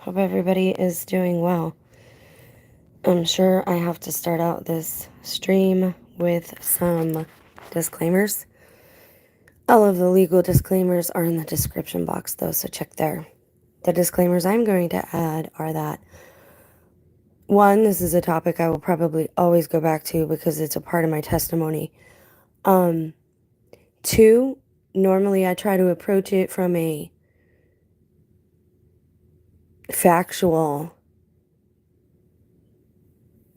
Hope everybody is doing well. I'm sure I have to start out this stream with some disclaimers. All of the legal disclaimers are in the description box, though, so check there. The disclaimers I'm going to add are that, one, this is a topic I will probably always go back to because it's a part of my testimony. Two, normally I try to approach it from a factual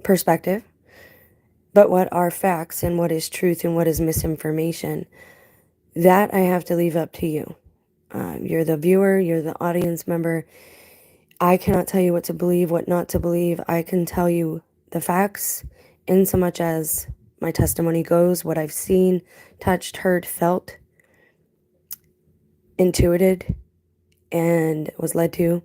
perspective. But what are facts and what is truth and what is misinformation, that I have to leave up to you. You're the viewer, you're the audience member. I cannot tell you what to believe, what not to believe. I can tell you the facts in so much as my testimony goes, what I've seen, touched, heard, felt, intuited, and was led to.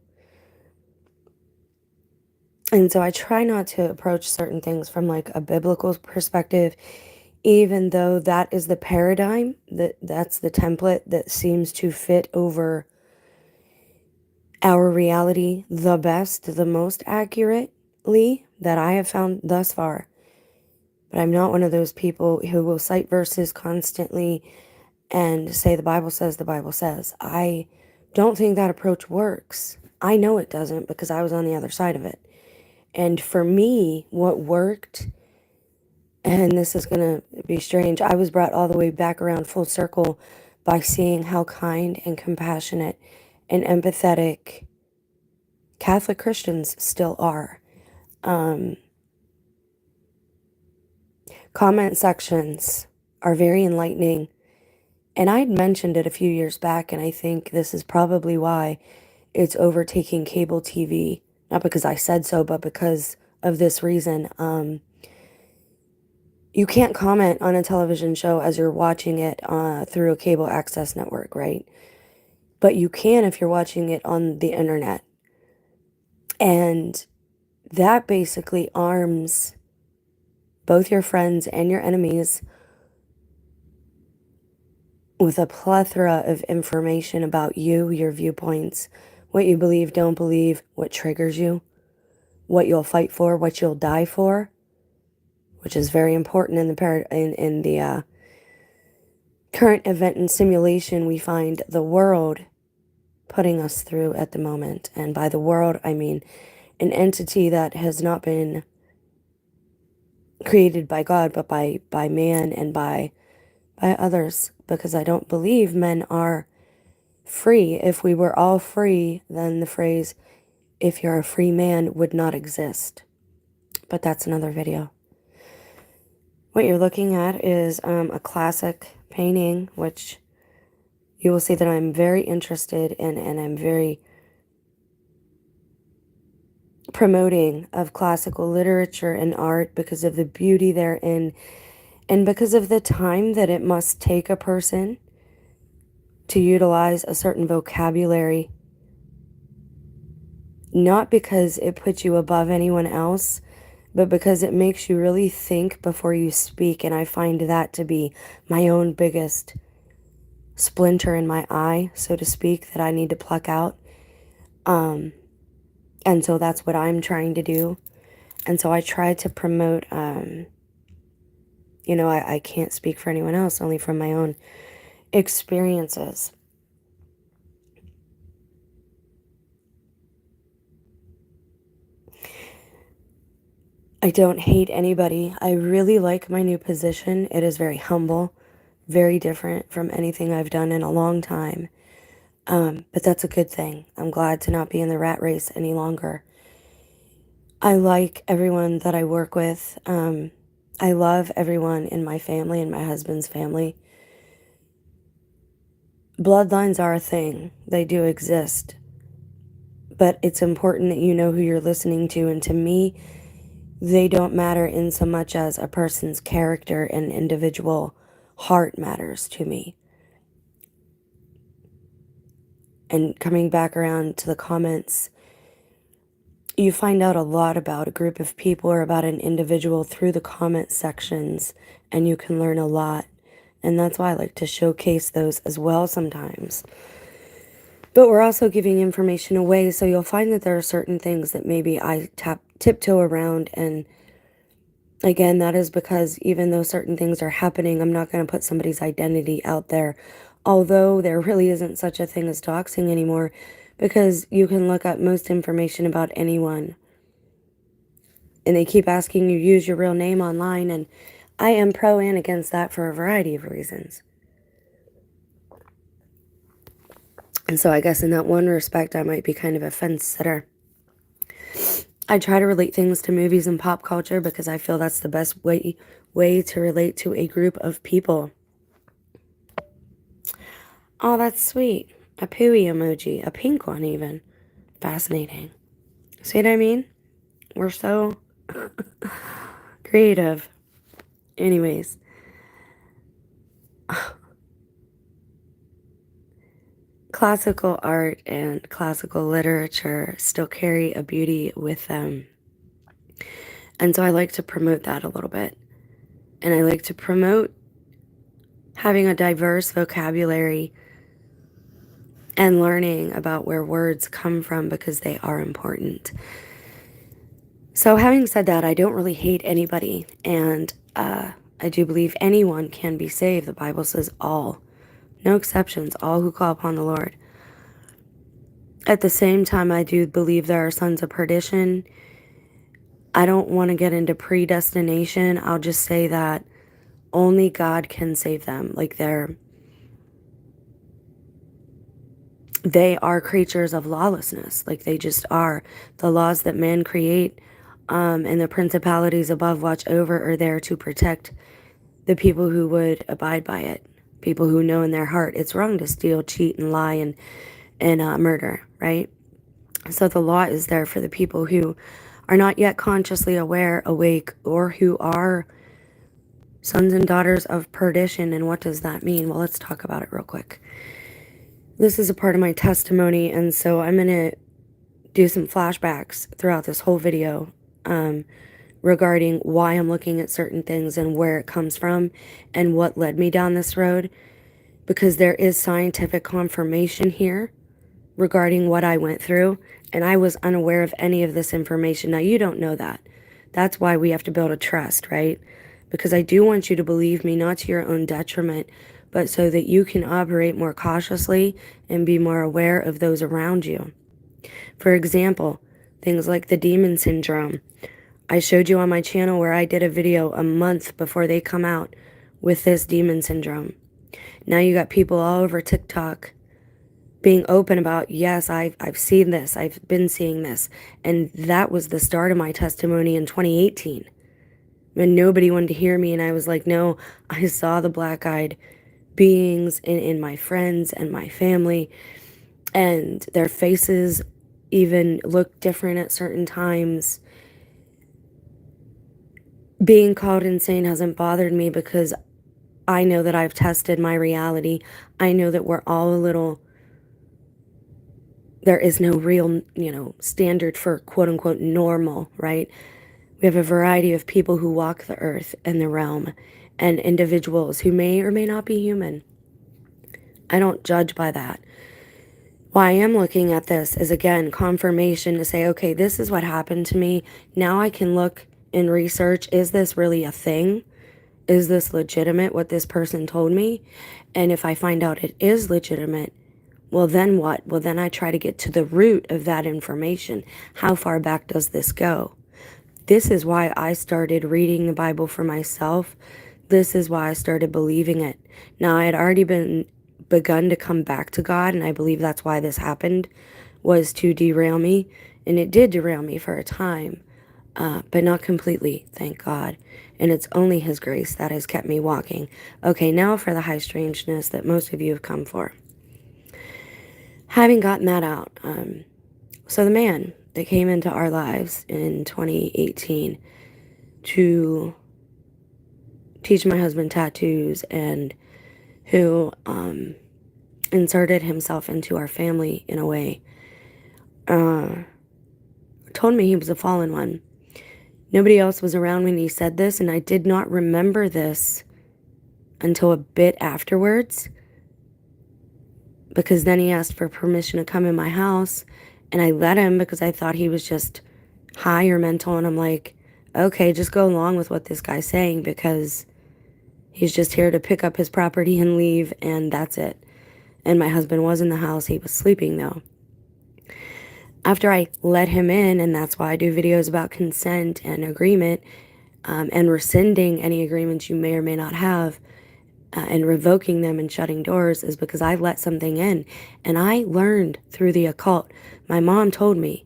And so I try not to approach certain things from like a biblical perspective, even though that is the paradigm, that's the template that seems to fit over our reality the best, the most accurately that I have found thus far. But I'm not one of those people who will cite verses constantly and say the Bible says, the Bible says. I don't think that approach works. I know it doesn't because I was on the other side of it. And for me, what worked, and this is going to be strange, I was brought all the way back around full circle by seeing how kind and compassionate and empathetic Catholic Christians still are. Comment sections are very enlightening. And I'd mentioned it a few years back, and I think this is probably why it's overtaking cable TV. Not because I said so, but because of this reason. You can't comment on a television show as you're watching it through a cable access network, right? But you can if you're watching it on the internet. And that basically arms both your friends and your enemies with a plethora of information about you, your viewpoints, what you believe, don't believe, what triggers you, what you'll fight for, what you'll die for, which is very important in the current event and simulation we find the world putting us through at the moment. And by the world, I mean an entity that has not been created by God, but by man and by others, because I don't believe men are free. If we were all free, then the phrase, if you're a free man, would not exist. But that's another video. What you're looking at is a classic painting, which you will see that I'm very interested in, and I'm very promoting of classical literature and art because of the beauty therein, and because of the time that it must take a person to utilize a certain vocabulary, not because it puts you above anyone else, but because it makes you really think before you speak. And I find that to be my own biggest splinter in my eye, so to speak, that I need to pluck out. And so that's what I'm trying to do. And so I try to promote, I can't speak for anyone else, only from my own experiences. I don't hate anybody. I really like my new position. It is very humble, very different from anything I've done in a long time. But that's a good thing. I'm glad to not be in the rat race any longer. I like everyone that I work with. I love everyone in my family and my husband's family. Bloodlines are a thing. They do exist. But it's important that you know who you're listening to. And to me, they don't matter in so much as a person's character and individual heart matters to me. And coming back around to the comments, you find out a lot about a group of people or about an individual through the comment sections, and you can learn a lot. And that's why I like to showcase those as well sometimes. But we're also giving information away, so you'll find that there are certain things that maybe I tiptoe around, and again, that is because even though certain things are happening, I'm not going to put somebody's identity out there, although there really isn't such a thing as doxing anymore, because you can look up most information about anyone, and they keep asking you use your real name online, and I am pro and against that for a variety of reasons. And so I guess in that one respect, I might be kind of a fence sitter. I try to relate things to movies and pop culture because I feel that's the best way to relate to a group of people. Oh, that's sweet. A pooey emoji. A pink one even. Fascinating. See what I mean? We're so creative. Anyways. Classical art and classical literature still carry a beauty with them. And so I like to promote that a little bit. And I like to promote having a diverse vocabulary and learning about where words come from because they are important. So having said that, I don't really hate anybody. And I do believe anyone can be saved. The Bible says all. No exceptions. All who call upon the Lord. At the same time, I do believe there are sons of perdition. I don't want to get into predestination. I'll just say that only God can save them. Like they are creatures of lawlessness. Like they just are. The laws that man create and the principalities above watch over are there to protect the people who would abide by it. People who know in their heart it's wrong to steal, cheat, and lie and murder, right? So the law is there for the people who are not yet consciously aware, awake, or who are sons and daughters of perdition. And what does that mean? Well, let's talk about it real quick. This is a part of my testimony, and so I'm going to do some flashbacks throughout this whole video regarding why I'm looking at certain things and where it comes from and what led me down this road, because there is scientific confirmation here regarding what I went through, and I was unaware of any of this information. Now, you don't know that. That's why we have to build a trust, right? Because I do want you to believe me, not to your own detriment, but so that you can operate more cautiously and be more aware of those around you. For example, things like the demon syndrome. I showed you on my channel where I did a video a month before they come out with this demon syndrome. Now you got people all over TikTok being open about, yes, I've seen this, I've been seeing this. And that was the start of my testimony in 2018. And nobody wanted to hear me, and I was like, no, I saw the black-eyed beings in my friends and my family, and their faces even look different at certain times. Being called insane hasn't bothered me because I know that I've tested my reality. I know that we're all a little, there is no real, standard for quote unquote normal, right? We have a variety of people who walk the earth and the realm, and individuals who may or may not be human. I don't judge by that. Why I am looking at this is, again, confirmation to say, okay, this is what happened to me. Now I can look and research, is this really a thing? Is this legitimate, what this person told me? And if I find out it is legitimate, well, then what? Well, then I try to get to the root of that information. How far back does this go? This is why I started reading the Bible for myself. This is why I started believing it. Now, I had already begun to come back to God, and I believe that's why this happened, was to derail me. And it did derail me for a time, but not completely, thank God. And it's only His grace that has kept me walking. Okay, now for the high strangeness that most of you have come for. Having gotten that out, so the man that came into our lives in 2018 to teach my husband tattoos and who inserted himself into our family in a way, told me he was a fallen one. Nobody else was around when he said this, and I did not remember this until a bit afterwards. because then he asked for permission to come in my house, and I let him because I thought he was just high or mental, and I'm like, okay, just go along with what this guy's saying because he's just here to pick up his property and leave, and that's it. And my husband was in the house. He was sleeping, though. After I let him in, and that's why I do videos about consent and agreement, and rescinding any agreements you may or may not have, and revoking them and shutting doors, is because I let something in. And I learned through the occult. My mom told me,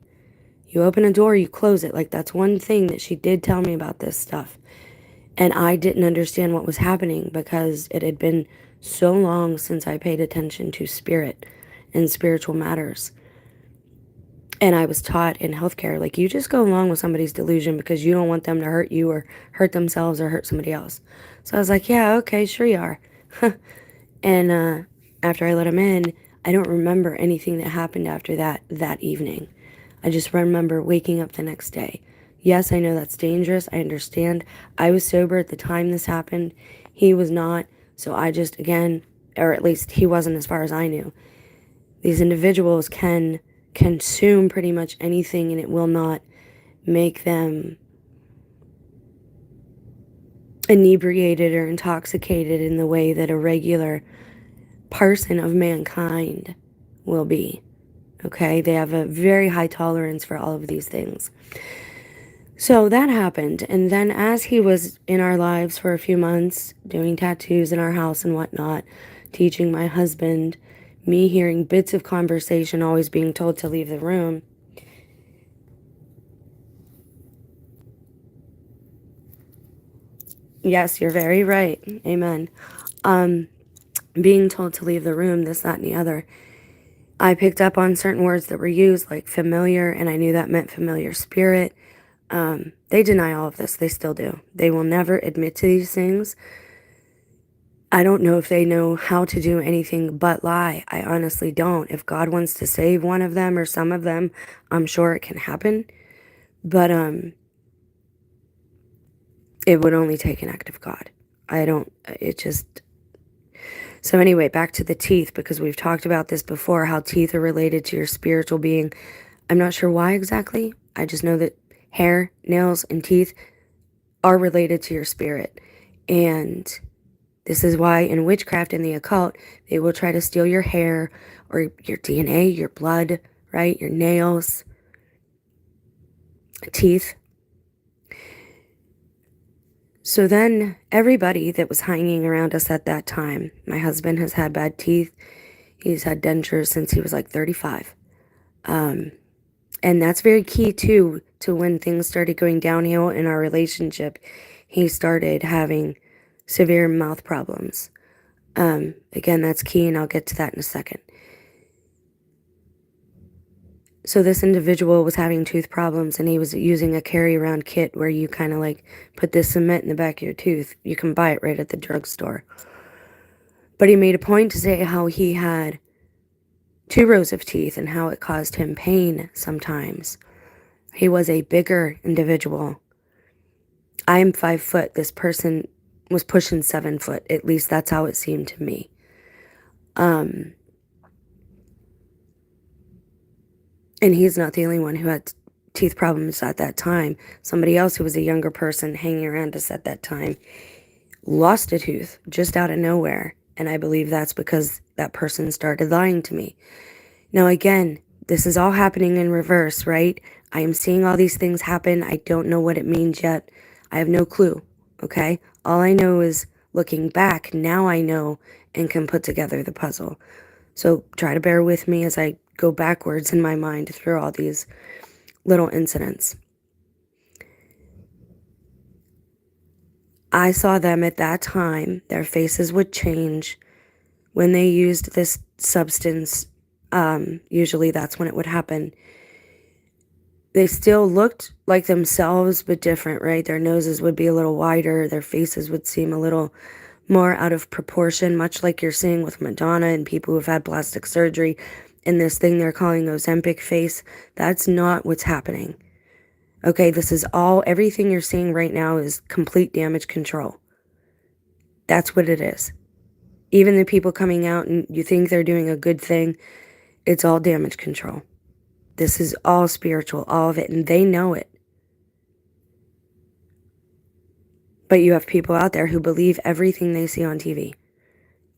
you open a door, you close it. Like, that's one thing that she did tell me about this stuff. And I didn't understand what was happening because it had been so long since I paid attention to spirit and spiritual matters. And I was taught in healthcare, like, you just go along with somebody's delusion because you don't want them to hurt you or hurt themselves or hurt somebody else. So I was like, yeah, okay, sure you are. And after I let him in, I don't remember anything that happened after that evening. I just remember waking up the next day. Yes, I know that's dangerous. I understand. I was sober at the time this happened. He was not. So I just, again, or at least he wasn't as far as I knew. These individuals can consume pretty much anything and it will not make them inebriated or intoxicated in the way that a regular person of mankind will be. Okay, they have a very high tolerance for all of these things. So that happened, and then as he was in our lives for a few months, doing tattoos in our house and whatnot, teaching my husband, me hearing bits of conversation, always being told to leave the room. Yes, you're very right. Amen. Being told to leave the room, this, that, and the other. I picked up on certain words that were used, like familiar, and I knew that meant familiar spirit. They deny all of this. They still do. They will never admit to these things. I don't know if they know how to do anything but lie. I honestly don't. If God wants to save one of them or some of them, I'm sure it can happen. But it would only take an act of God. So anyway, back to the teeth, because we've talked about this before, how teeth are related to your spiritual being. I'm not sure why exactly. I just know that hair, nails, and teeth are related to your spirit. And this is why in witchcraft and the occult, they will try to steal your hair or your DNA, your blood, right? Your nails, teeth. So then everybody that was hanging around us at that time, my husband has had bad teeth. He's had dentures since he was like 35. And that's very key too, to when things started going downhill in our relationship. He started having severe mouth problems. Again, that's key, and I'll get to that in a second. So this individual was having tooth problems, and he was using a carry-around kit where you kind of like put this cement in the back of your tooth. You can buy it right at the drugstore. But he made a point to say how he had 2 rows of teeth and how it caused him pain sometimes. He was a bigger individual. I am 5 foot. This person was pushing 7 foot. At least that's how it seemed to me. And he's not the only one who had teeth problems at that time. Somebody else who was a younger person hanging around us at that time lost a tooth just out of nowhere. And I believe that's because that person started lying to me. Now, again, this is all happening in reverse, right? I am seeing all these things happen. I don't know what it means yet. I have no clue, okay? All I know is looking back, now I know and can put together the puzzle. So try to bear with me as I go backwards in my mind through all these little incidents. I saw them at that time. Their faces would change when they used this substance. Usually that's when it would happen. They still looked like themselves, but different, right? Their noses would be a little wider. Their faces would seem a little more out of proportion, much like you're seeing with Madonna and people who've had plastic surgery. And this thing they're calling Ozempic face, that's not what's happening. Okay, this is all, everything you're seeing right now is complete damage control. That's what it is. Even the people coming out and you think they're doing a good thing, it's all damage control. This is all spiritual, all of it, and they know it. But you have people out there who believe everything they see on TV.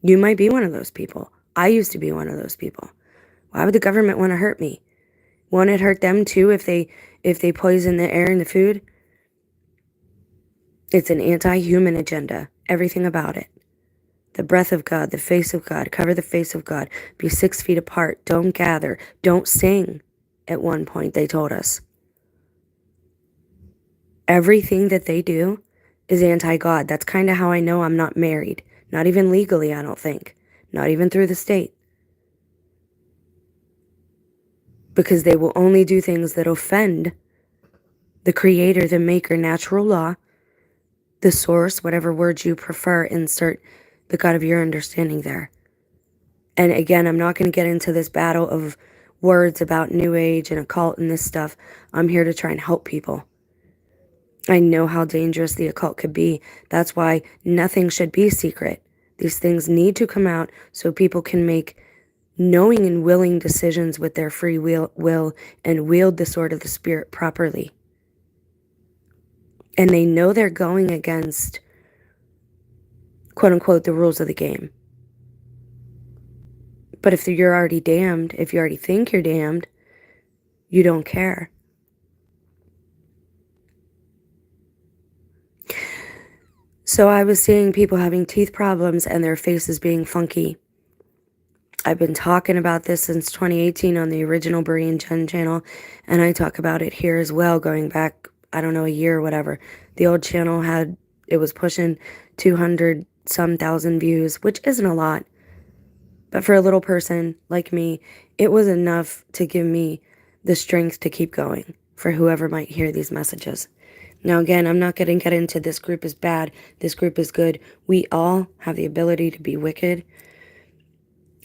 You might be one of those people. I used to be one of those people. Why would the government want to hurt me? Won't it hurt them too if they poison the air and the food? It's an anti-human agenda. Everything about it. The breath of God, the face of God, cover the face of God, be 6 feet apart, don't gather, don't sing, at one point they told us. Everything that they do is anti-God. That's kind of how I know I'm not married. Not even legally, I don't think. Not even through the state. Because they will only do things that offend the creator, the maker, natural law, the source, whatever word you prefer, insert the God of your understanding there. And again, I'm not going to get into this battle of words about New Age and occult and this stuff. I'm here to try and help people. I know how dangerous the occult could be. That's why nothing should be secret. These things need to come out so people can make knowing and willing decisions with their free will and wield the sword of the Spirit properly. And they know they're going against, quote unquote, the rules of the game. But if you're already damned, if you already think you're damned, you don't care. So I was seeing people having teeth problems and their faces being funky. I've been talking about this since 2018 on the original Berean Jen channel, and I talk about it here as well, going back, I don't know, a year or whatever. The old channel it was pushing 200 some thousand views, which isn't a lot. But for a little person like me, it was enough to give me the strength to keep going for whoever might hear these messages. Now, again, I'm not going to get into this group is bad, this group is good. We all have the ability to be wicked.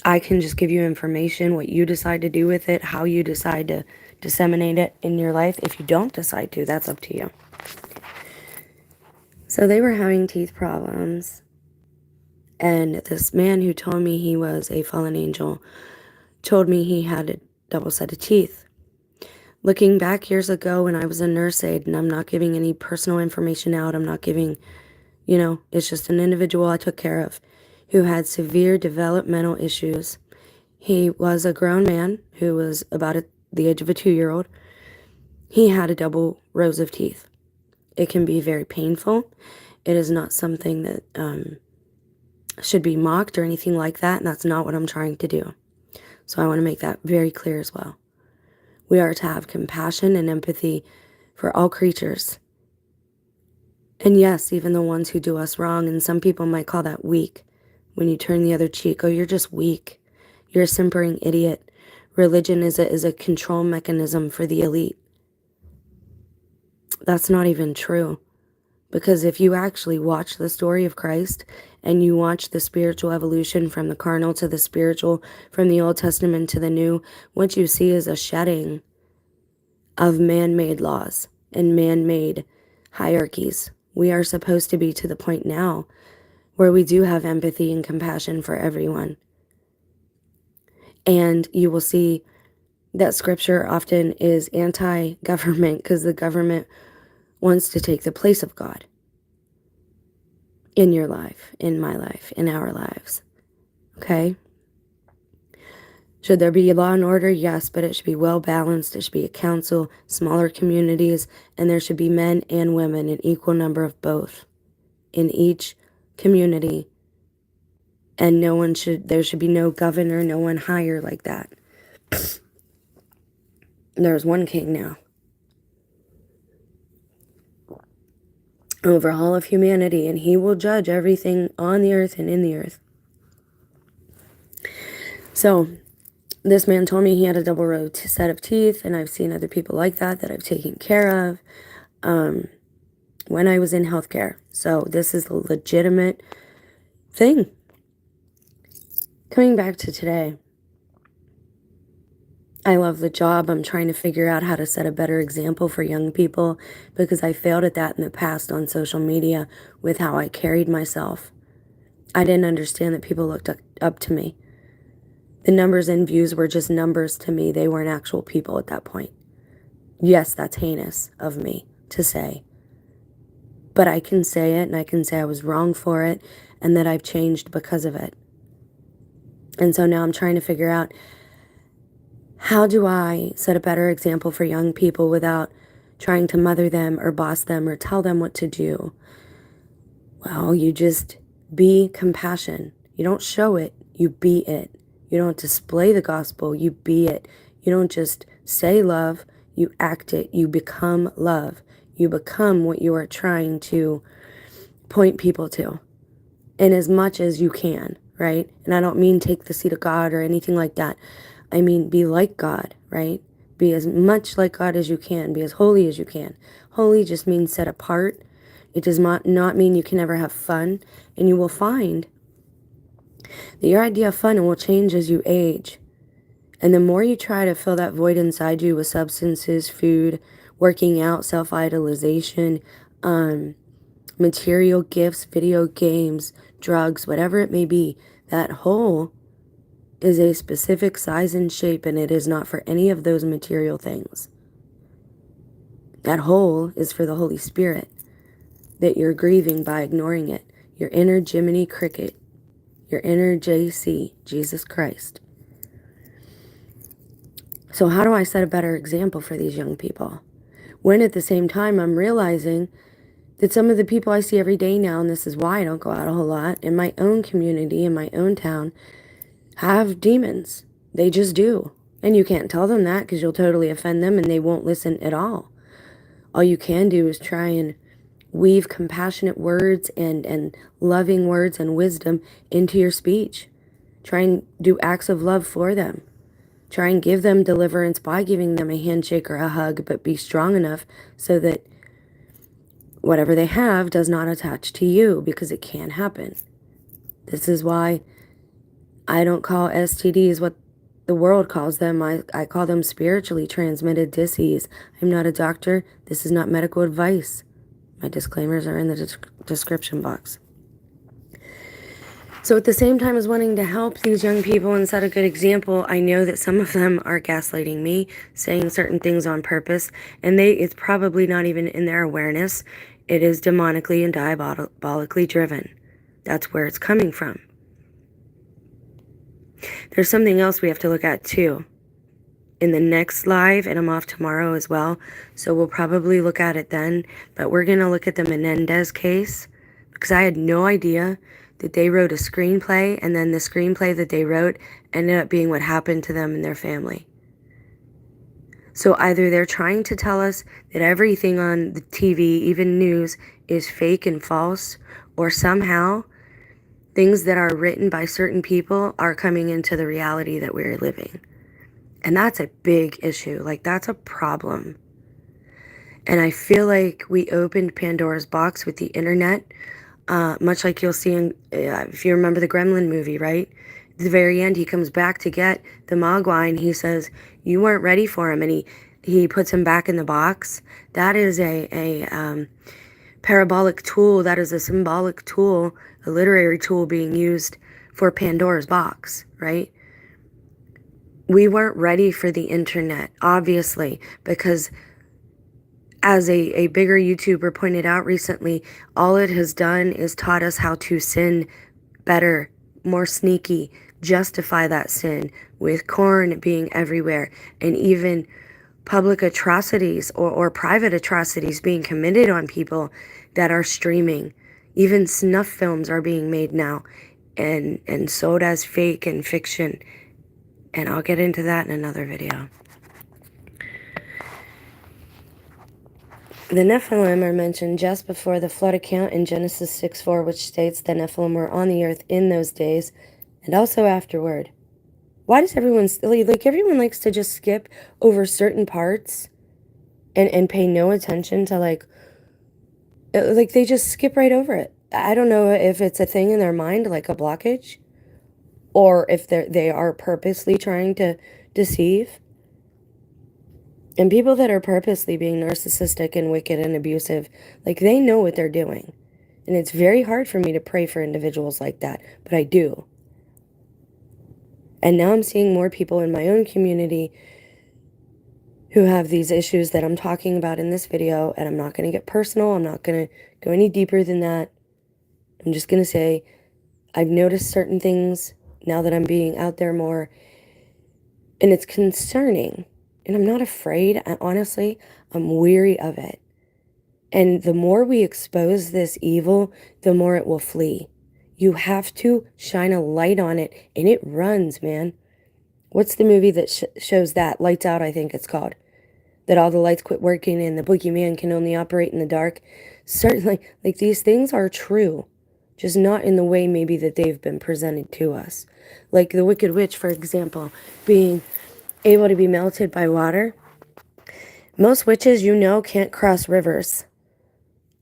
I can just give you information, what you decide to do with it, how you decide to disseminate it in your life. If you don't decide to, that's up to you. So they were having teeth problems. And this man who told me he was a fallen angel told me he had a double set of teeth. Looking back years ago when I was a nurse aide, and I'm not giving any personal information out, I'm not giving, it's just an individual I took care of who had severe developmental issues. He was a grown man who was about the age of a 2-year-old. He had a double rows of teeth. It can be very painful. It is not something that should be mocked or anything like that, and that's not what I'm trying to do. So I want to make that very clear as well. We are to have compassion and empathy for all creatures. And yes, even the ones who do us wrong, and some people might call that weak. When you turn the other cheek, oh, you're just weak. You're a simpering idiot. Religion is a control mechanism for the elite. That's not even true. Because if you actually watch the story of Christ and you watch the spiritual evolution from the carnal to the spiritual, from the Old Testament to the New, what you see is a shedding of man-made laws and man-made hierarchies. We are supposed to be to the point now where we do have empathy and compassion for everyone. And you will see that scripture often is anti-government because the government wants to take the place of God in your life, in my life, in our lives. Okay? Should there be law and order? Yes, but it should be well balanced. It should be a council, smaller communities, and there should be men and women, an equal number of both in each community. And there should be no governor, no one higher like that. There's one king now over all of humanity, and he will judge everything on the earth and in the earth. So this man told me he had a double row set of teeth, and I've seen other people like that I've taken care of when I was in healthcare. So this is a legitimate thing. Coming back to today, I love the job. I'm trying to figure out how to set a better example for young people because I failed at that in the past on social media with how I carried myself. I didn't understand that people looked up to me. The numbers and views were just numbers to me. They weren't actual people at that point. Yes, that's heinous of me to say. But I can say it, and I can say I was wrong for it, and that I've changed because of it. And so now I'm trying to figure out, how do I set a better example for young people without trying to mother them or boss them or tell them what to do? Well, you just be compassion. You don't show it, you be it. You don't display the gospel, you be it. You don't just say love, you act it. You become love. You become what you are trying to point people to, in as much as you can, right? And I don't mean take the seat of God or anything like that. I mean, be like God, right? Be as much like God as you can. Be as holy as you can. Holy just means set apart. It does not mean you can never have fun. And you will find that your idea of fun will change as you age. And the more you try to fill that void inside you with substances, food, working out, self-idolization, material gifts, video games, drugs, whatever it may be, that hole is a specific size and shape, and it is not for any of those material things. That hole is for the Holy Spirit that you're grieving by ignoring it. Your inner Jiminy Cricket, your inner JC, Jesus Christ. So how do I set a better example for these young people? When at the same time I'm realizing that some of the people I see every day now, and this is why I don't go out a whole lot, in my own community, in my own town, have demons. They just do. And you can't tell them that because you'll totally offend them and they won't listen at all. All you can do is try and weave compassionate words and loving words and wisdom into your speech. Try and do acts of love for them. Try and give them deliverance by giving them a handshake or a hug, but be strong enough so that whatever they have does not attach to you, because it can happen. This is why I don't call STDs what the world calls them. I call them spiritually transmitted disease. I'm not a doctor. This is not medical advice. My disclaimers are in the description box. So at the same time as wanting to help these young people and set a good example, I know that some of them are gaslighting me, saying certain things on purpose, and it's probably not even in their awareness. It is demonically and diabolically driven. That's where it's coming from. There's something else we have to look at too in the next live, and I'm off tomorrow as well, so we'll probably look at it then. But we're going to look at the Menendez case, because I had no idea that they wrote a screenplay, and then the screenplay that they wrote ended up being what happened to them and their family. So either they're trying to tell us that everything on the TV, even news, is fake and false, or somehow things that are written by certain people are coming into the reality that we're living. And that's a big issue. Like, that's a problem. And I feel like we opened Pandora's box with the internet, much like you'll see in, if you remember the Gremlin movie, right? At the very end, he comes back to get the Mogwai, and he says, you weren't ready for him. And he puts him back in the box. That is a parabolic tool. That is a symbolic tool, a literary tool being used for Pandora's box, right? We weren't ready for the internet, obviously, because as a bigger YouTuber pointed out recently, all it has done is taught us how to sin better, more sneaky, justify that sin with corn being everywhere, and even public atrocities or private atrocities being committed on people that are streaming. Even snuff films are being made now and sold as fake and fiction. And I'll get into that in another video. The Nephilim are mentioned just before the flood account in Genesis 6:4, which states the Nephilim were on the earth in those days and also afterward. Why does everyone, everyone likes to just skip over certain parts and pay no attention to, like they just skip right over it. I don't know if it's a thing in their mind, like a blockage, or if they are purposely trying to deceive. And people that are purposely being narcissistic and wicked and abusive, like, they know what they're doing. And it's very hard for me to pray for individuals like that, but I do. And now I'm seeing more people in my own community who have these issues that I'm talking about in this video, and I'm not going to get personal. I'm not going to go any deeper than that. I'm just going to say I've noticed certain things now that I'm being out there more, and it's concerning. And I'm not afraid. Honestly, I'm weary of it. And the more we expose this evil, the more it will flee. You have to shine a light on it, and it runs, man. What's the movie that shows that? Lights Out, I think it's called. That all the lights quit working and the boogeyman can only operate in the dark. Certainly, like, these things are true, just not in the way maybe that they've been presented to us. Like the Wicked Witch, for example, being able to be melted by water. Most witches, can't cross rivers.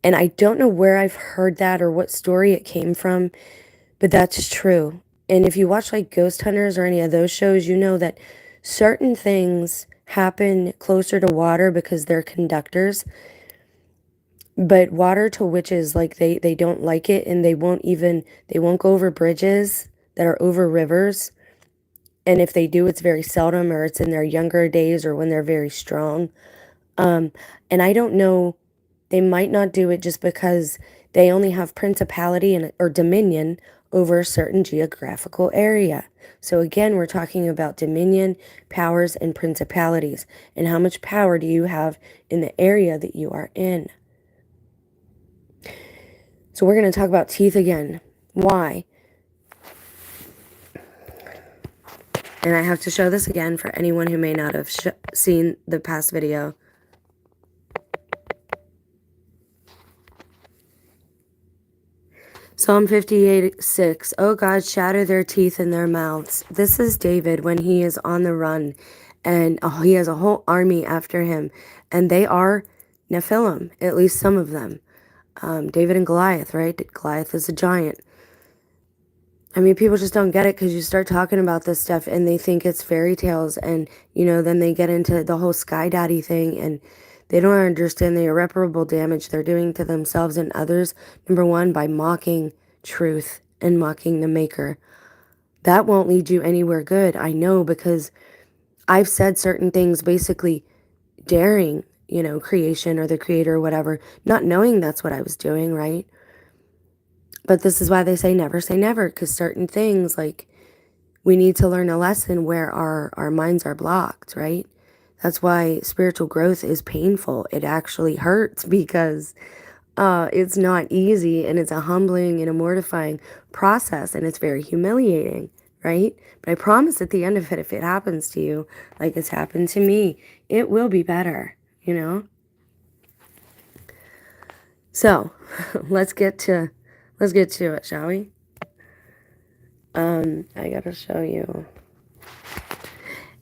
And I don't know where I've heard that or what story it came from, but that's true. And if you watch like Ghost Hunters or any of those shows, you know that certain things happen closer to water because they're conductors. But water to witches, like they don't like it, and they won't go over bridges that are over rivers. And if they do, it's very seldom, or it's in their younger days or when they're very strong. And I don't know, they might not do it just because they only have principality or dominion over a certain geographical area. So again, we're talking about dominion, powers, and principalities. And how much power do you have in the area that you are in? So we're going to talk about teeth again. Why? And I have to show this again for anyone who may not have seen the past video. Psalm 58:6. Oh God, shatter their teeth in their mouths. This is David when he is on the run, and he has a whole army after him, and they are Nephilim, at least some of them. David and Goliath, right? Goliath is a giant. I mean, people just don't get it because you start talking about this stuff and they think it's fairy tales, and then they get into the whole Sky Daddy thing, and they don't understand the irreparable damage they're doing to themselves and others. Number one, by mocking truth and mocking the maker. That won't lead you anywhere good. I know, because I've said certain things basically daring, creation or the creator or whatever, not knowing that's what I was doing, right? But this is why they say never, because certain things, like, we need to learn a lesson where our minds are blocked, right? That's why spiritual growth is painful. It actually hurts because it's not easy, and it's a humbling and a mortifying process, and it's very humiliating, right? But I promise at the end of it, if it happens to you, like it's happened to me, it will be better, So, let's get to it, shall we? I gotta show you.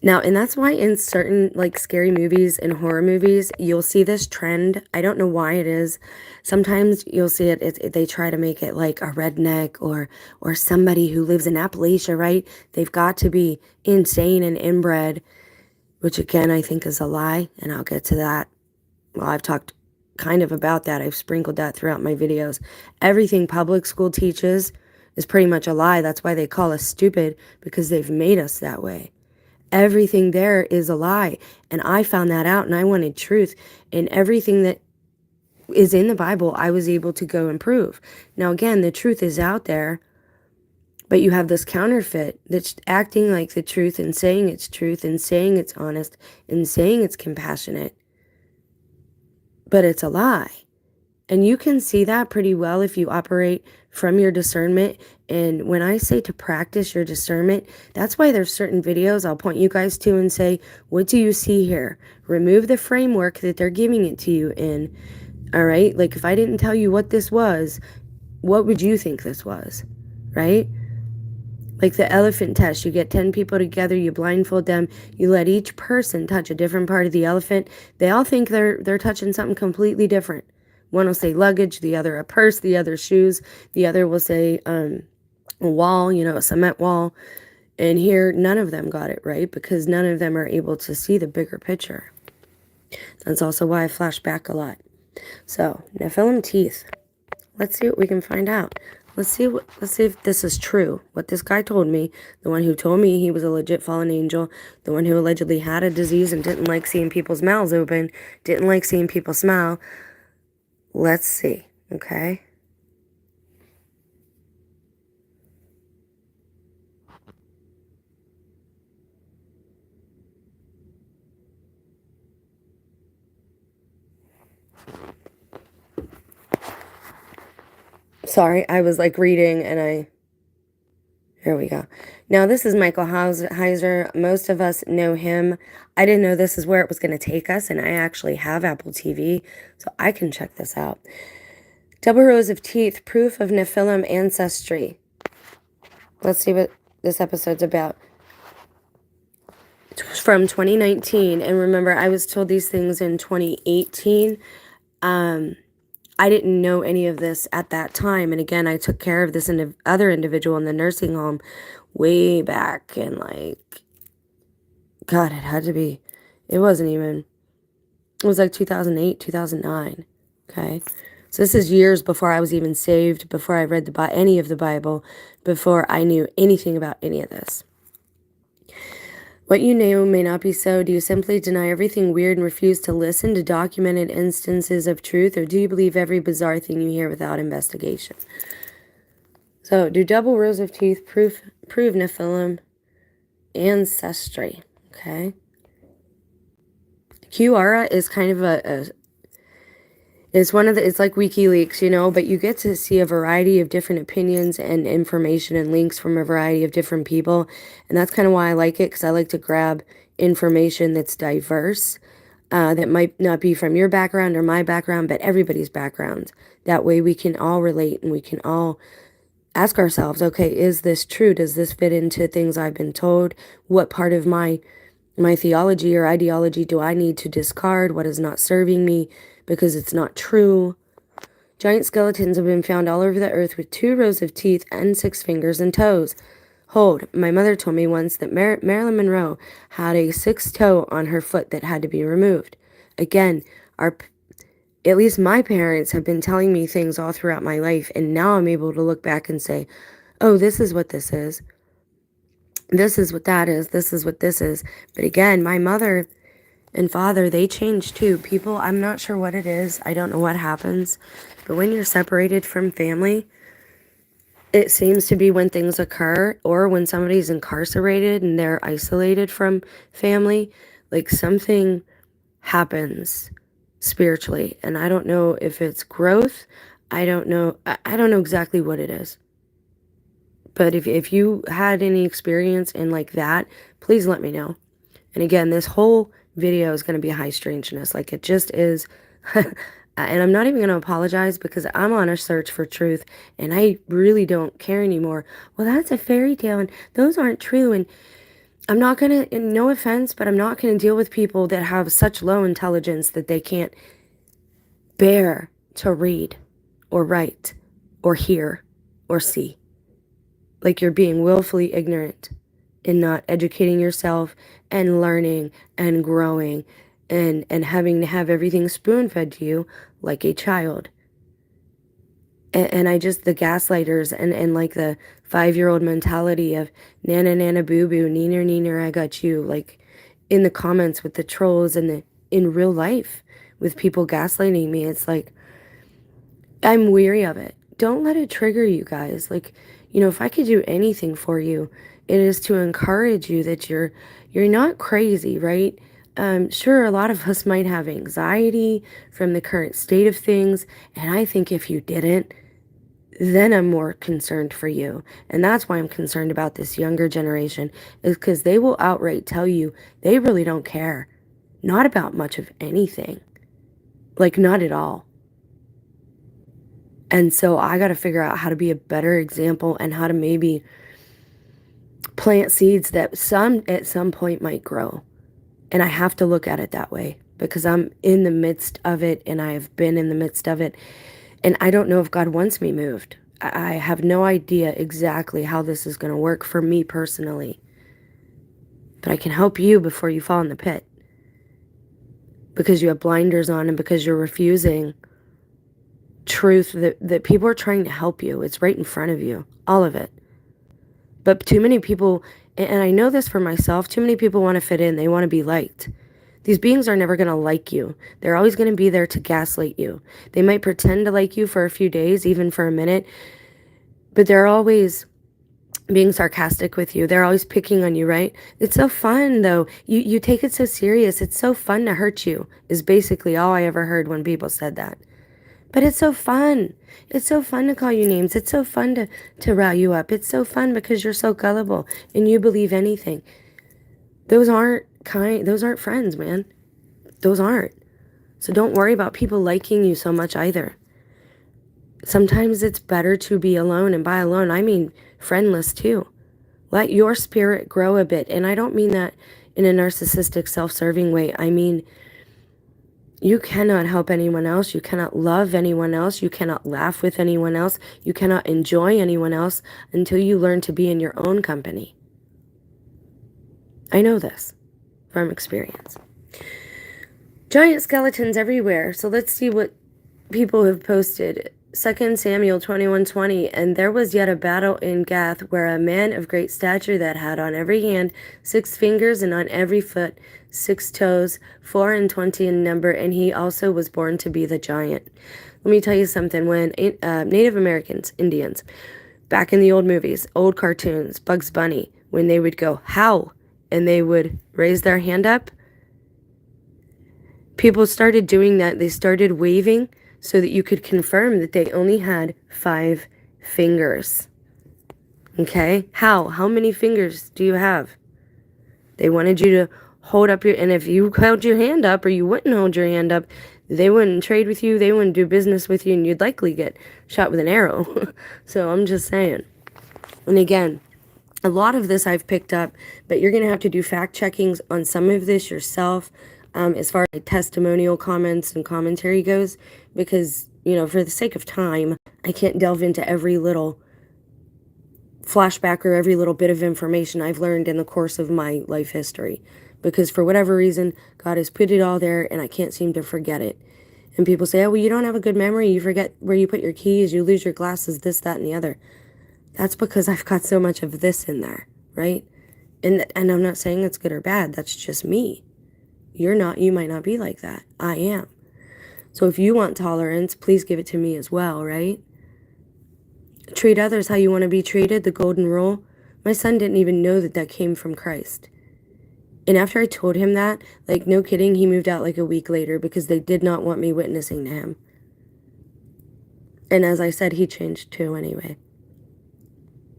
Now, and that's why in certain like scary movies and horror movies, you'll see this trend. I don't know why it is. Sometimes you'll see it, they try to make it like a redneck or somebody who lives in Appalachia, right? They've got to be insane and inbred, which again, I think is a lie, and I'll get to that. Well, I've talked kind of about that. I've sprinkled that throughout my videos. Everything public school teaches is pretty much a lie. That's why they call us stupid, because they've made us that way. Everything there is a lie. And I found that out, and I wanted truth. And everything that is in the Bible, I was able to go and prove. Now, again, the truth is out there, but you have this counterfeit that's acting like the truth and saying it's truth and saying it's honest and saying it's compassionate. But it's a lie. And you can see that pretty well if you operate from your discernment. And when I say to practice your discernment, that's why there's certain videos I'll point you guys to and say, what do you see here? Remove the framework that they're giving it to you in. All right? Like, if I didn't tell you what this was, what would you think this was? Right? Like the elephant test, you get 10 people together, you blindfold them, you let each person touch a different part of the elephant. They all think they're touching something completely different. One will say luggage, the other a purse, the other shoes, the other will say a wall, a cement wall. And here, none of them got it right, because none of them are able to see the bigger picture. That's also why I flash back a lot. So, Nephilim teeth. Let's see what we can find out. Let's see if this is true. What this guy told me, the one who told me he was a legit fallen angel, the one who allegedly had a disease and didn't like seeing people's mouths open, didn't like seeing people smile. Let's see, okay? Sorry, I was like reading and here we go. Now, this is Michael Heiser. Most of us know him. I didn't know this is where it was going to take us, and I actually have Apple TV, so I can check this out. Double rows of teeth, proof of Nephilim ancestry. Let's see what this episode's about. It's from 2019, and remember, I was told these things in 2018. I didn't know any of this at that time. And again, I took care of this other individual in the nursing home way back in God, it had to be, it wasn't even, it was like 2008, 2009. Okay. So this is years before I was even saved, before I read any of the Bible, before I knew anything about any of this. What you know may not be so. Do you simply deny everything weird and refuse to listen to documented instances of truth, or do you believe every bizarre thing you hear without investigation? So, do double rows of teeth prove Nephilim ancestry? Okay. QAra is kind of it's one of it's like WikiLeaks, but you get to see a variety of different opinions and information and links from a variety of different people. And that's kind of why I like it, because I like to grab information that's diverse, that might not be from your background or my background, but everybody's background. That way we can all relate and we can all ask ourselves, okay, is this true? Does this fit into things I've been told? What part of my theology or ideology do I need to discard? What is not serving me because it's not true? Giant skeletons have been found all over the earth with 2 rows of teeth and 6 fingers and toes. Hold, my mother told me once that Marilyn Monroe had a 6th toe on her foot that had to be removed. Again, at least my parents have been telling me things all throughout my life, and now I'm able to look back and say, oh, this is what this is. This is what that is. This is what this is. But again, my mother and father, they change too. People, I'm not sure what it is. I don't know what happens. But when you're separated from family, it seems to be when things occur, or when somebody's incarcerated and they're isolated from family, like something happens spiritually. And I don't know if it's growth. I don't know exactly what it is. But if you had any experience in like that, please let me know. And again, this whole video is going to be high strangeness. Like it just is. And I'm not even going to apologize, because I'm on a search for truth and I really don't care anymore. Well, that's a fairy tale and those aren't true. And I'm not going to, no offense, but I'm not going to deal with people that have such low intelligence that they can't bear to read or write or hear or see. Like you're being willfully ignorant and not educating yourself and learning and growing and having to have everything spoon-fed to you like a child. And I just, the gaslighters and like the 5-year-old mentality of nana nana boo boo, neener neener, I got you, like in the comments with the trolls and in real life with people gaslighting me, it's like, I'm weary of it. Don't let it trigger you guys. Like, if I could do anything for you, it is to encourage you that you're not crazy, right? Sure, a lot of us might have anxiety from the current state of things, and I think if you didn't, then I'm more concerned for you. And that's why I'm concerned about this younger generation, is because they will outright tell you they really don't care. Not about much of anything. Like, not at all. And so I got to figure out how to be a better example and how to maybe plant seeds that at some point might grow. And I have to look at it that way, because I'm in the midst of it and I have been in the midst of it. And I don't know if God wants me moved. I have no idea exactly how this is going to work for me personally. But I can help you before you fall in the pit, because you have blinders on and because you're refusing truth that people are trying to help you. It's right in front of you, all of it. But too many people, and I know this for myself, too many people want to fit in. They want to be liked. These beings are never going to like you. They're always going to be there to gaslight you. They might pretend to like you for a few days, even for a minute, but they're always being sarcastic with you. They're always picking on you, right? It's so fun, though. You take it so serious. It's so fun to hurt you, is basically all I ever heard when people said that. But it's so fun. It's so fun to call you names. It's so fun to rile you up. It's so fun because you're so gullible and you believe anything. Those aren't friends, man. Those aren't. So don't worry about people liking you so much either. Sometimes it's better to be alone, and by alone, I mean friendless too. Let your spirit grow a bit. And I don't mean that in a narcissistic, self-serving way. I mean, you cannot help anyone else. You cannot love anyone else. You cannot laugh with anyone else. You cannot enjoy anyone else until you learn to be in your own company. I know this from experience. Giant skeletons everywhere. So let's see what people have posted. 2 Samuel 21:20, and there was yet a battle in Gath, where a man of great stature that had on every hand 6 fingers, and on every foot 6 toes, 24 in number, and he also was born to be the giant. Let me tell you something. When Native Americans, Indians, back in the old movies, old cartoons, Bugs Bunny, when they would go, "How?" and they would raise their hand up, people started doing that. They started waving so that you could confirm that they only had 5 fingers. Okay? How many fingers do you have? They wanted you to hold up and if you held your hand up or you wouldn't hold your hand up, they wouldn't trade with you, they wouldn't do business with you, and you'd likely get shot with an arrow. So I'm just saying. And again, a lot of this I've picked up, but you're going to have to do fact checkings on some of this yourself. As far as testimonial comments and commentary goes, because, for the sake of time, I can't delve into every little flashback or every little bit of information I've learned in the course of my life history. Because for whatever reason, God has put it all there and I can't seem to forget it. And people say, oh, well, you don't have a good memory. You forget where you put your keys, you lose your glasses, this, that, and the other. That's because I've got so much of this in there, right? And I'm not saying it's good or bad. That's just me. You might not be like that. I am. So if you want tolerance, please give it to me as well, right? Treat others how you want to be treated, the golden rule. My son didn't even know that came from Christ. And after I told him that, no kidding, he moved out a week later because they did not want me witnessing to him. And as I said, he changed too anyway.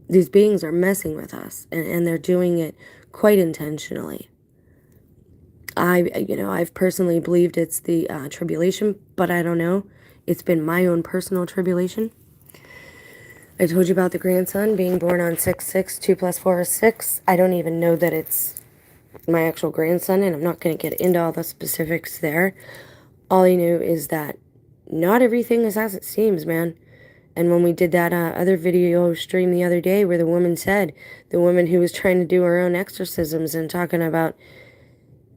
These beings are messing with us, and they're doing it quite intentionally. I've personally believed it's the tribulation, but I don't know. It's been my own personal tribulation. I told you about the grandson being born on 6/6, 2 + 4 is 6. I don't even know that it's my actual grandson, and I'm not going to get into all the specifics there. All I knew is that not everything is as it seems, man. And when we did that other video stream the other day where the woman who was trying to do her own exorcisms and talking about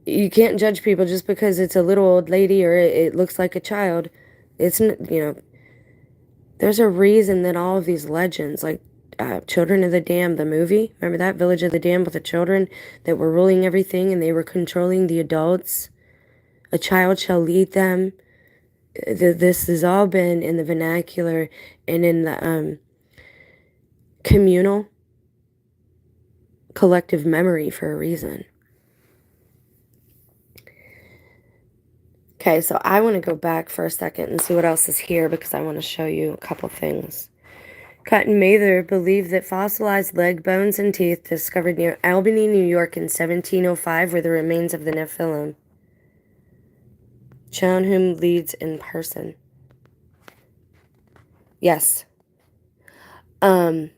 you can't judge people just because it's a little old lady or it looks like a child. It's, there's a reason that all of these legends, like Children of the Damned, the movie, remember that? Village of the Damned with the children that were ruling everything and they were controlling the adults. A child shall lead them. This has all been in the vernacular and in the communal collective memory for a reason. Okay, so I want to go back for a second and see what else is here because I want to show you a couple things. Cotton Mather believed that fossilized leg bones and teeth discovered near Albany, New York in 1705 were the remains of the Nephilim. Shown whom leads in person. Yes. In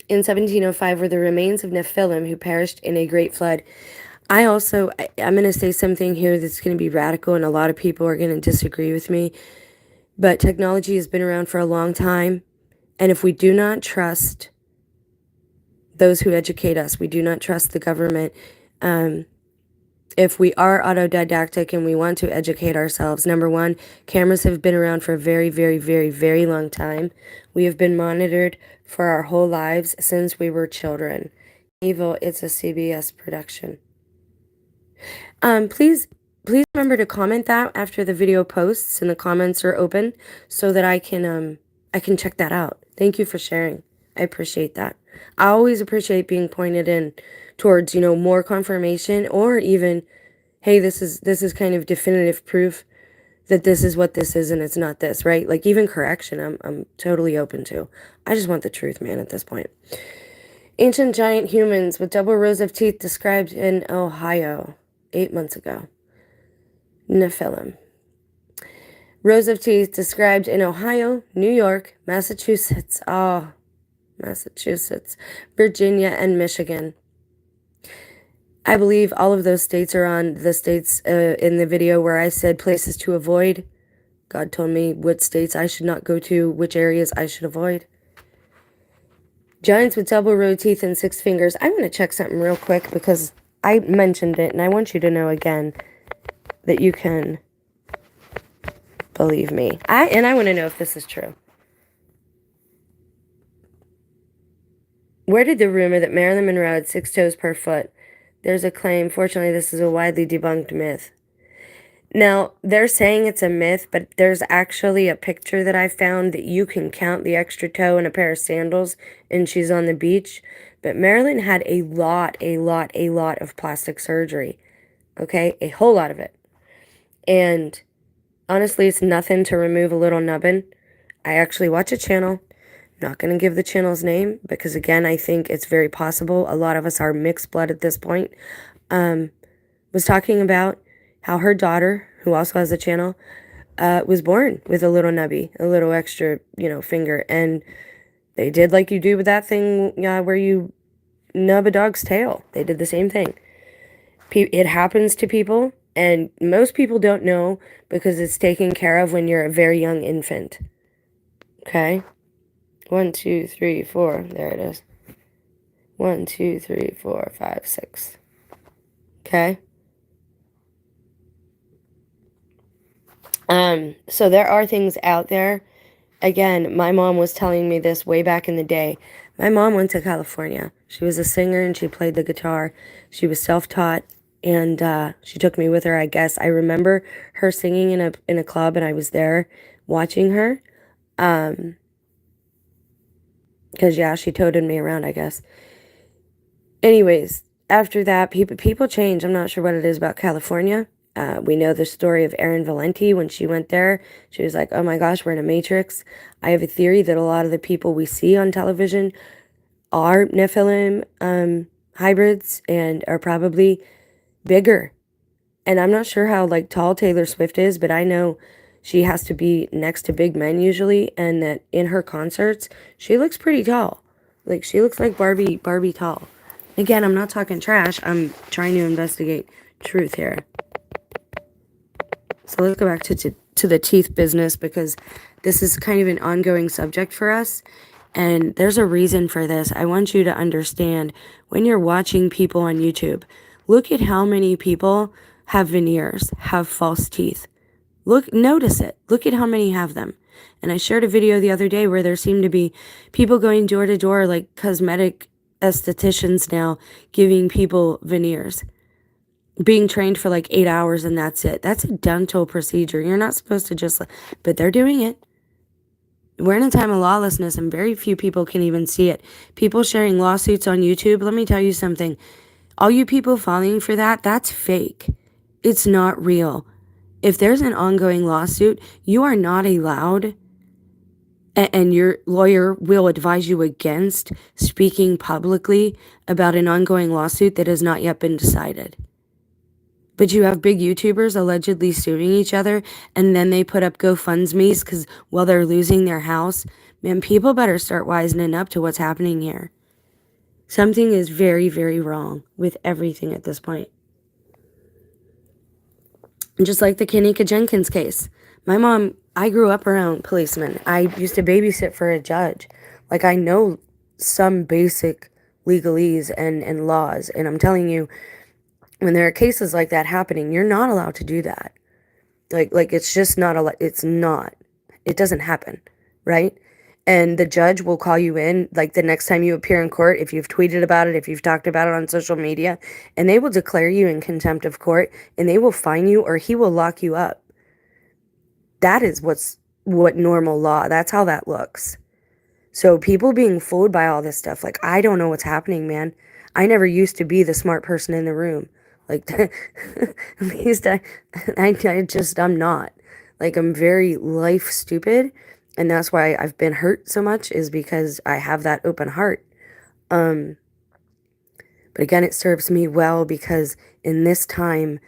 1705 were the remains of Nephilim who perished in a great flood. I'm going to say something here that's going to be radical, and a lot of people are going to disagree with me, but technology has been around for a long time, and if we do not trust those who educate us, we do not trust the government, if we are autodidactic and we want to educate ourselves, number one, cameras have been around for a very, very, very, very long time. We have been monitored for our whole lives since we were children. Evil, it's a CBS production. Please remember to comment that after the video posts and the comments are open so that I can check that out. Thank you for sharing. I appreciate that. I always appreciate being pointed in towards, more confirmation, or even, hey, this is kind of definitive proof that this is what this is and it's not this, right? Like even correction, I'm totally open to. I just want the truth, man, at this point. Ancient giant humans with double rows of teeth described in Ohio 8 months ago. Nephilim. Rows of teeth described in Ohio, New York, Massachusetts, Virginia, and Michigan. I believe all of those states are on the states in the video where I said places to avoid. God told me what states I should not go to, which areas I should avoid. Giants with double row teeth and 6 fingers. I'm going to check something real quick because I mentioned it, and I want you to know again that you can believe me. I want to know if this is true. Where did the rumor that Marilyn Monroe had 6 toes per foot? There's a claim. Fortunately, this is a widely debunked myth. Now, they're saying it's a myth, but there's actually a picture that I found that you can count the extra toe in a pair of sandals, and she's on the beach. But Marilyn had a lot of plastic surgery. Okay? A whole lot of it. And honestly, it's nothing to remove a little nubbin. I actually watch a channel. Not going to give the channel's name because, again, I think it's very possible. A lot of us are mixed blood at this point. Was talking about how her daughter, who also has a channel, was born with a little nubby, a little extra, finger. And they did like you do with that thing where you nub a dog's tail. They did the same thing. It happens to people, and most people don't know because it's taken care of when you're a very young infant. Okay? 1, 2, 3, 4. There it is. 1, 2, 3, 4, 5, 6. Okay? So there are things out there. Again, my mom was telling me this way back in the day. My mom went to California. She was a singer and she played the guitar. She was self-taught, and she took me with her, I guess. I remember her singing in a club, and I was there watching her. Because, yeah, she toted me around, I guess. Anyways, after that, people change. I'm not sure what it is about California. We know the story of Erin Valenti. When she went there, she was like, oh my gosh, we're in a matrix. I have a theory that a lot of the people we see on television are Nephilim hybrids and are probably bigger. And I'm not sure how tall Taylor Swift is, but I know she has to be next to big men usually, and that in her concerts, she looks pretty tall. She looks like Barbie tall. Again, I'm not talking trash. I'm trying to investigate truth here. So let's go back to the teeth business, because this is kind of an ongoing subject for us. And there's a reason for this. I want you to understand, when you're watching people on YouTube, look at how many people have veneers, have false teeth. Notice it. Look at how many have them. And I shared a video the other day where there seemed to be people going door to door, like cosmetic estheticians now, giving people veneers, being trained for 8 hours, and that's it. That's a dental procedure. You're not supposed to just, but they're doing it. We're in a time of lawlessness, and very few people can even see it. People sharing lawsuits on YouTube, let me tell you something. All you people falling for that, that's fake. It's not real. If there's an ongoing lawsuit, you are not allowed, and your lawyer will advise you against speaking publicly about an ongoing lawsuit that has not yet been decided. But you have big YouTubers allegedly suing each other, and then they put up GoFundMes because, well, they're losing their house. Man, people better start wisening up to what's happening here. Something is very, very wrong with everything at this point. And just like the Kanika Jenkins case. My mom, I grew up around policemen. I used to babysit for a judge. I know some basic legalese and laws. And I'm telling you, when there are cases like that happening, you're not allowed to do that. Like it's just not it's not. It doesn't happen, right? And the judge will call you in, like the next time you appear in court, if you've tweeted about it, if you've talked about it on social media, and they will declare you in contempt of court, and they will fine you, or he will lock you up. That is what normal law, that's how that looks. So people being fooled by all this stuff, like, I don't know what's happening, man. I never used to be the smart person in the room. Like, at least I'm not. Like, I'm very life stupid. And that's why I've been hurt so much, is because I have that open heart. But again, it serves me well, because in this time,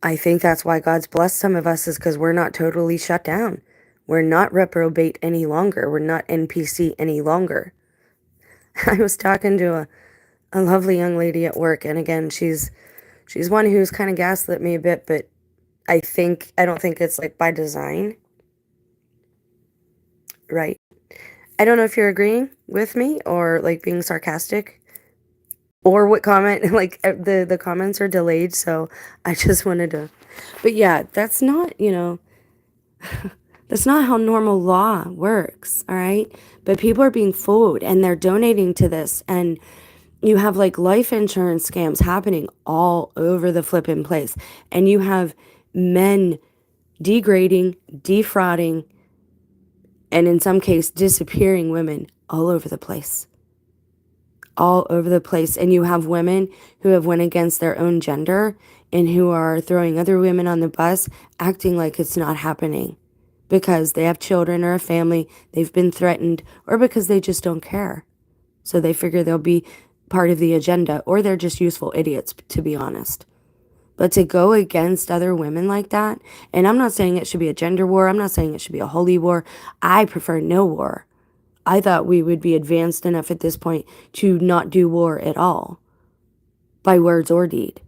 I think that's why God's blessed some of us, is because we're not totally shut down. We're not reprobate any longer. We're not NPC any longer. I was talking to a lovely young lady at work, and again, she's one who's kind of gaslit me a bit, but I don't think it's like by design. Right. I don't know if you're agreeing with me or like being sarcastic or what comment, like the comments are delayed, so I just wanted to, but yeah, that's not, that's not how normal law works, all right? But people are being fooled, and they're donating to this, and you have like life insurance scams happening all over the flippin' place, and you have men degrading, defrauding, and in some case disappearing women all over the place. All over the place. And you have women who have went against their own gender and who are throwing other women on the bus, acting like it's not happening because they have children or a family, they've been threatened, or because they just don't care. So they figure they'll be part of the agenda, or they're just useful idiots, to be honest. But to go against other women like that, and I'm not saying it should be a gender war, I'm not saying it should be a holy war, I prefer no war. I thought we would be advanced enough at this point to not do war at all, by words or deed.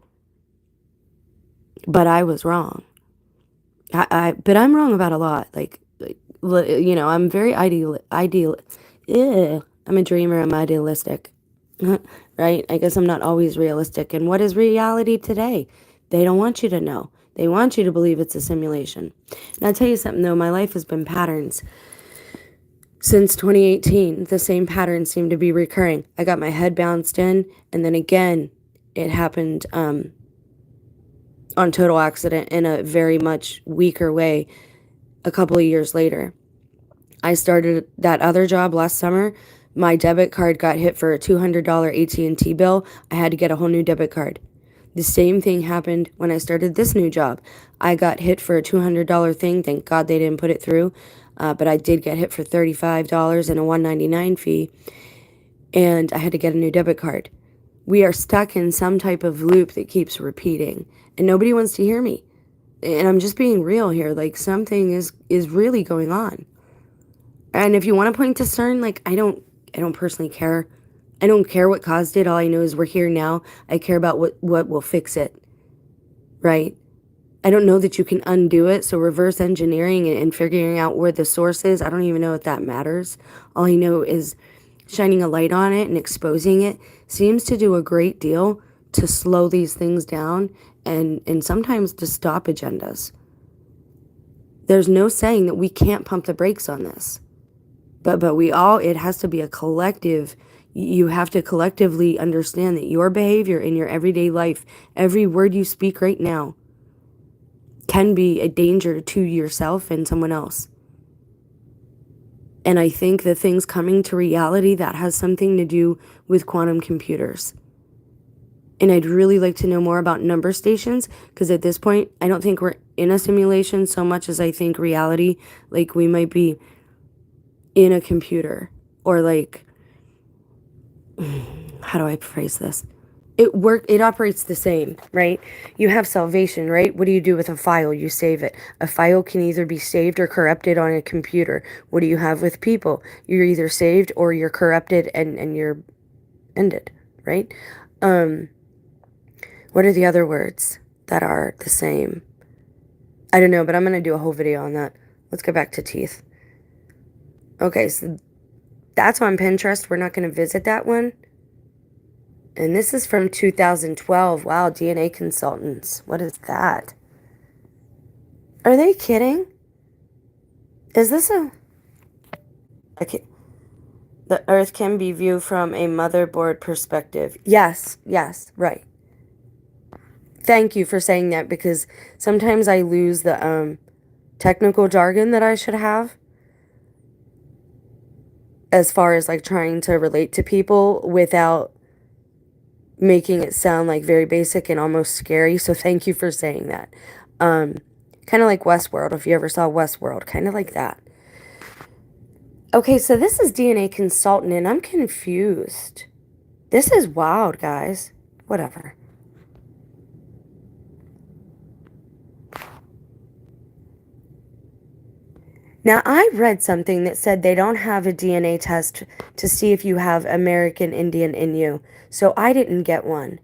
But I was wrong. But I'm wrong about a lot. I'm very I'm a dreamer, I'm idealistic. Right? I guess I'm not always realistic. And what is reality today? They don't want you to know. They want you to believe it's a simulation. And I'll tell you something, though. My life has been patterns. Since 2018, the same patterns seem to be recurring. I got my head bounced in, and then again, it happened on total accident in a very much weaker way a couple of years later. I started that other job last summer. My debit card got hit for a $200 AT&T bill. I had to get a whole new debit card. The same thing happened when I started this new job. I got hit for a $200 thing. Thank God they didn't put it through. But I did get hit for $35 and a $199 fee. And I had to get a new debit card. We are stuck in some type of loop that keeps repeating. And nobody wants to hear me. And I'm just being real here. Like, something is really going on. And if you want to point to CERN, like, I don't personally care. I don't care what caused it. All I know is we're here now. I care about what will fix it. Right? I don't know that you can undo it. So reverse engineering and figuring out where the source is, I don't even know if that matters. All I know is shining a light on it and exposing it seems to do a great deal to slow these things down and sometimes to stop agendas. There's no saying that we can't pump the brakes on this. But it has to be a collective. You have to collectively understand that your behavior in your everyday life, every word you speak right now, can be a danger to yourself and someone else. And I think the things coming to reality, that has something to do with quantum computers. And I'd really like to know more about number stations, because at this point, I don't think we're in a simulation so much as I think reality, like we might be in a computer, or like, how do I phrase this? It operates the same, right? You have salvation, right? What do you do with a file? You save it. A file can either be saved or corrupted on a computer. What do you have with people? You're either saved or you're corrupted and you're ended, right? What are the other words that are the same? I don't know, but I'm going to do a whole video on that. Let's go back to teeth. Okay, so that's on Pinterest. We're not going to visit that one. And this is from 2012. Wow, DNA consultants. What is that? Are they kidding? Is this a... Okay. The Earth can be viewed from a motherboard perspective. Yes, yes, right. Thank you for saying that, because sometimes I lose the technical jargon that I should have as far as like trying to relate to people without making it sound like very basic and almost scary. So thank you for saying that. Kind of like Westworld, if you ever saw Westworld, kind of like that. Okay, so this is DNA consultant, and I'm confused. This is wild, guys. Whatever. Now, I read something that said they don't have a DNA test to see if you have American Indian in you, so I didn't get one.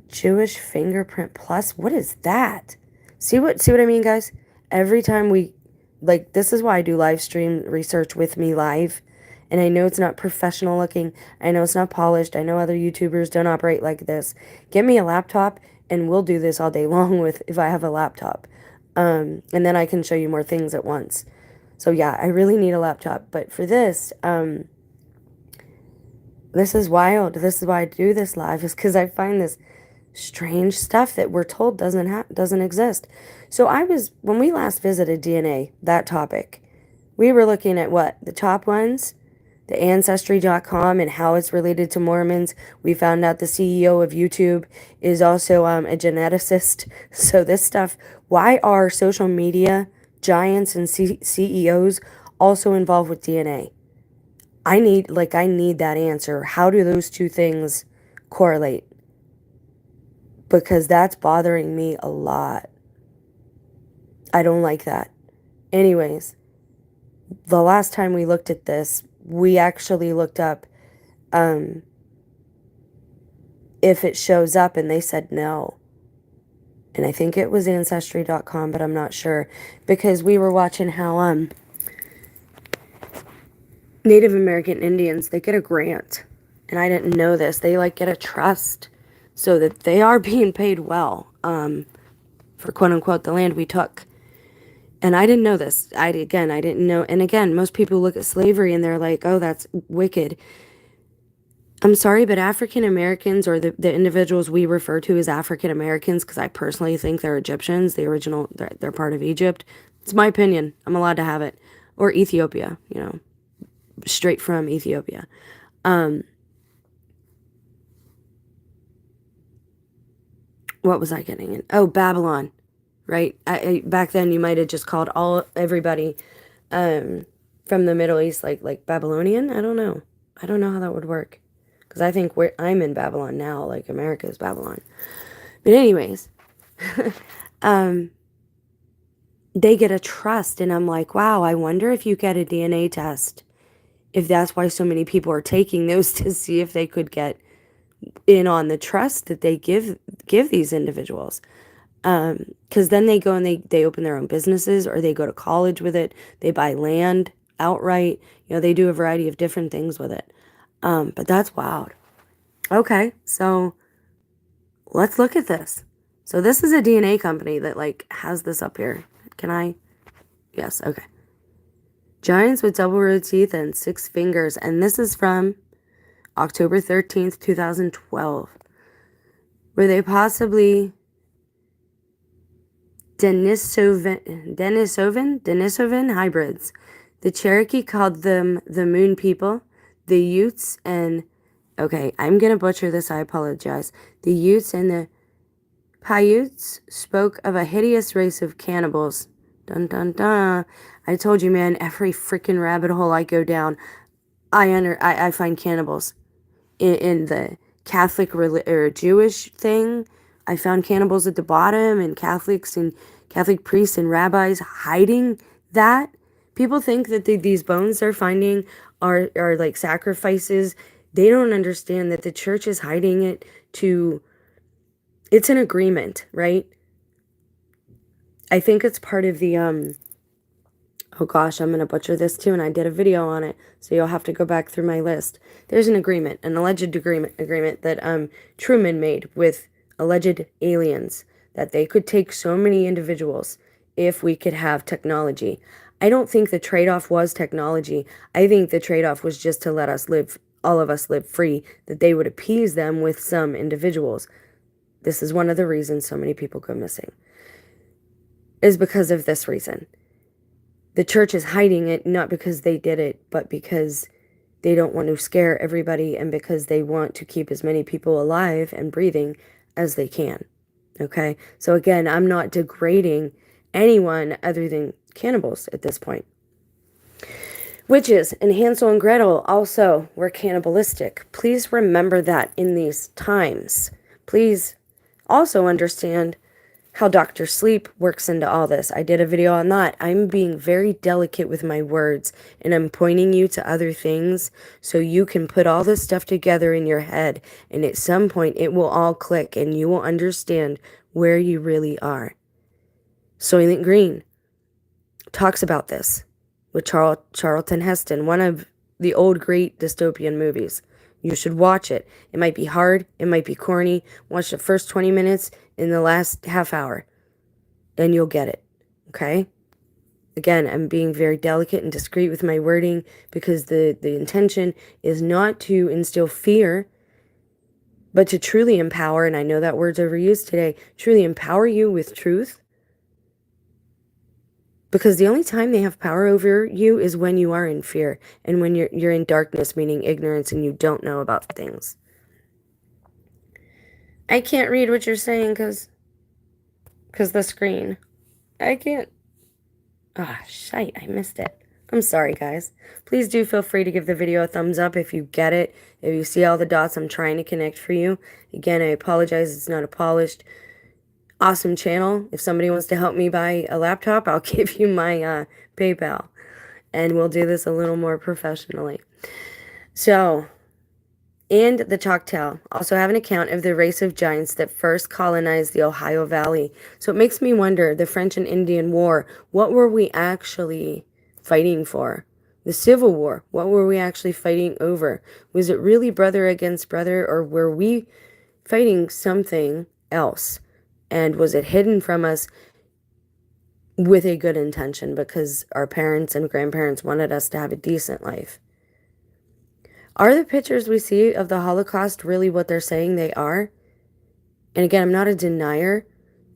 Jewish fingerprint plus? What is that? See what I mean, guys? Every time we, like, this is why I do live stream research with me live. And I know it's not professional looking. I know it's not polished. I know other YouTubers don't operate like this. Get me a laptop and we'll do this all day long with if I have a laptop. And then I can show you more things at once. So yeah, I really need a laptop. But for this, this is wild. This is why I do this live, is because I find this strange stuff that we're told doesn't exist. So when we last visited DNA, that topic, we were looking at what? The top ones, the Ancestry.com and how it's related to Mormons. We found out the CEO of YouTube is also a geneticist. So this stuff, why are social media giants and CEOs also involved with DNA? I need that answer. How do those two things correlate? Because that's bothering me a lot. I don't like that. Anyways, the last time we looked at this, we actually looked up if it shows up, and they said no. And I think it was Ancestry.com, but I'm not sure. Because we were watching how Native American Indians, they get a grant. And I didn't know this. They get a trust so that they are being paid well for quote unquote the land we took. And I didn't know this. I didn't know. And again, most people look at slavery and they're like, oh, that's wicked. I'm sorry, but African Americans, or the individuals we refer to as African Americans, because I personally think they're Egyptians, the original, they're part of Egypt. It's my opinion. I'm allowed to have it. Or Ethiopia, straight from Ethiopia. What was I getting in? Oh, Babylon, right? Back then you might have just called everybody from the Middle East like Babylonian. I don't know how that would work, because I think I'm in Babylon now, like America is Babylon. But anyways, they get a trust, and I'm like, wow, I wonder if you get a DNA test, if that's why so many people are taking those, to see if they could get in on the trust that they give these individuals. Because then they go and they open their own businesses, or they go to college with it. They buy land outright. They do a variety of different things with it. But that's wild. Okay, so let's look at this. So this is a DNA company that has this up here. Can I? Yes, okay. Giants with double row teeth and 6 fingers. And this is from October 13th, 2012. Were they possibly Denisovan hybrids? The Cherokee called them the Moon People. The Utes and... Okay, I'm going to butcher this. I apologize. The Utes and the Paiutes spoke of a hideous race of cannibals. Dun dun dun. I told you, man, every freaking rabbit hole I go down, I find cannibals. In the Catholic or Jewish thing, I found cannibals at the bottom, and Catholics and Catholic priests and rabbis hiding that. People think that these bones they're finding are like sacrifices. They don't understand that the church is hiding it to... It's an agreement, right? I think it's part of the... Oh oh gosh, I'm going to butcher this too, and I did a video on it, so you'll have to go back through my list. There's an agreement, an alleged agreement that Truman made with alleged aliens, that they could take so many individuals if we could have technology. I don't think the trade-off was technology. I think the trade-off was just to let us live, all of us live free, that they would appease them with some individuals. This is one of the reasons so many people go missing, is because of this reason. The church is hiding it, not because they did it, but because they don't want to scare everybody and because they want to keep as many people alive and breathing as they can. Okay? So again, I'm not degrading anyone other than cannibals at this point. Witches and Hansel and Gretel also were cannibalistic. Please remember that in these times. Please also understand how Dr. Sleep works into all this. I did a video on that. I'm being very delicate with my words, and I'm pointing you to other things so you can put all this stuff together in your head, and at some point it will all click and you will understand where you really are. Soylent Green talks about this with Charlton Heston, one of the old great dystopian movies. You should watch it. It might be hard. It might be corny. Watch the first 20 minutes and the last half hour, and you'll get it. Okay? Again, I'm being very delicate and discreet with my wording because the intention is not to instill fear, but to truly empower, and I know that word's overused today, truly empower you with truth. Because the only time they have power over you is when you are in fear and when you're in darkness, meaning ignorance, and you don't know about things. I can't read what you're saying because the screen. I can't. Ah, shite, I missed it. I'm sorry, guys. Please do feel free to give the video a thumbs up if you get it. If you see all the dots I'm trying to connect for you. Again, I apologize. It's not a polished, awesome channel. If somebody wants to help me buy a laptop, I'll give you my PayPal. And we'll do this a little more professionally. So, and the Choctaw also have an account of the race of giants that first colonized the Ohio Valley. So it makes me wonder, the French and Indian War, what were we actually fighting for? The Civil War, what were we actually fighting over? Was it really brother against brother, or were we fighting something else? And was it hidden from us with a good intention because our parents and grandparents wanted us to have a decent life? Are the pictures we see of the Holocaust really what they're saying they are? And again, I'm not a denier.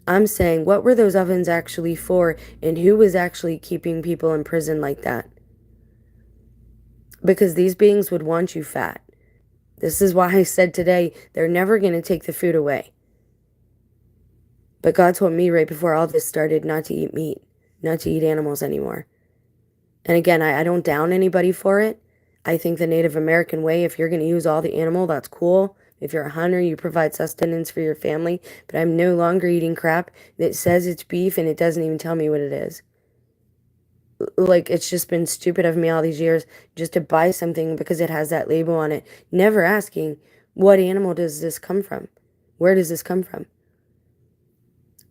I'm saying, what were those ovens actually for, and who was actually keeping people in prison like that? Because these beings would want you fat. This is why I said today, they're never going to take the food away. But God told me right before all this started not to eat meat, not to eat animals anymore. And again, I don't down anybody for it. I think the Native American way, if you're going to use all the animal, that's cool. If you're a hunter, you provide sustenance for your family. But I'm no longer eating crap that says it's beef and it doesn't even tell me what it is. Like, it's just been stupid of me all these years just to buy something because it has that label on it. Never asking, what animal does this come from? Where does this come from?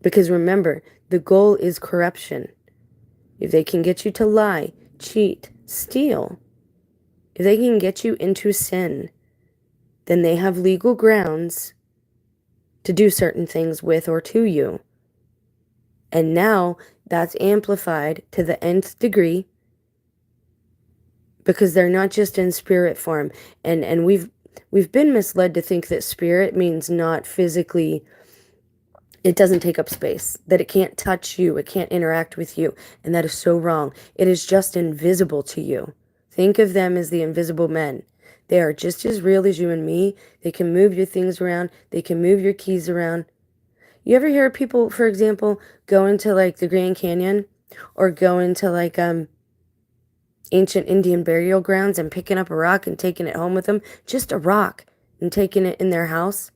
Because remember, the goal is corruption. If they can get you to lie, cheat, steal, if they can get you into sin, then they have legal grounds to do certain things with or to you. And now that's amplified to the nth degree because they're not just in spirit form. And we've been misled to think that spirit means not physically, it doesn't take up space, that it can't touch you, it can't interact with you. And that is so wrong. It is just invisible to you. Think of them as the invisible men. They are just as real as you and me. They can move your things around. They can move your keys around. You ever hear people, for example, go into like the Grand Canyon or go into like ancient Indian burial grounds and picking up a rock and taking it home with them? Just a rock, and taking it in their house.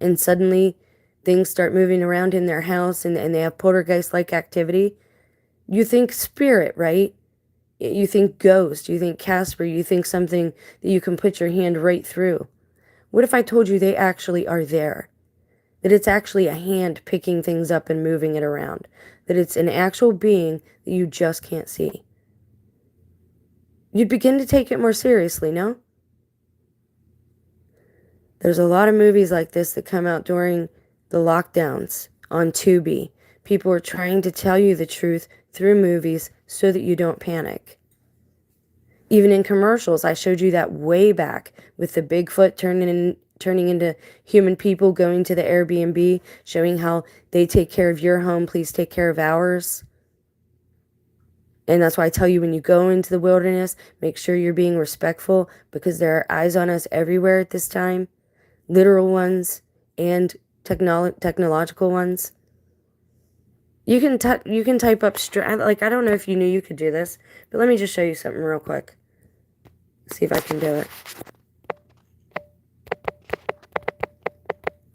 And suddenly things start moving around in their house and they have poltergeist-like activity. You think spirit, right? You think ghost, you think Casper, you think something that you can put your hand right through. What if I told you they actually are there? That it's actually a hand picking things up and moving it around. That it's an actual being that you just can't see. you'd begin to take it more seriously, no? There's a lot of movies like this that come out during the lockdowns on Tubi. People are trying to tell you the truth through movies so that you don't panic. Even in commercials, I showed you that way back with the Bigfoot turning into human people, going to the Airbnb, showing how they take care of your home, please take care of ours. And that's why I tell you, when you go into the wilderness, make sure you're being respectful, because there are eyes on us everywhere at this time, literal ones and technological ones. You can type up like, I don't know if you knew you could do this, but let me just show you something real quick. See if I can do it.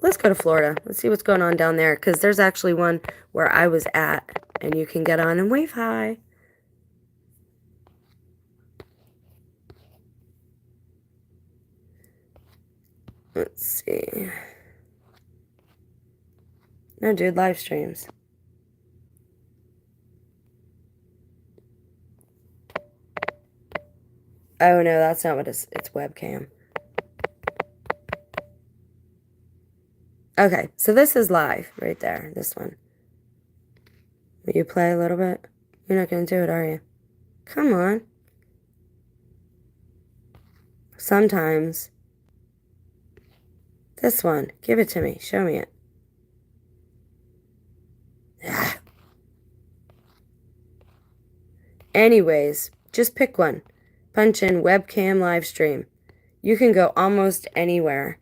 Let's go to Florida. Let's see what's going on down there, because there's actually one where I was at, and you can get on and wave hi. Let's see. No, dude, live streams. Oh, no, that's not what it's webcam. Okay, so this is live right there, this one. Will you play a little bit? You're not going to do it, are you? Come on. Sometimes. This one. Give it to me. Show me it. Ah. Anyways, just pick one. Punch in webcam live stream. You can go almost anywhere.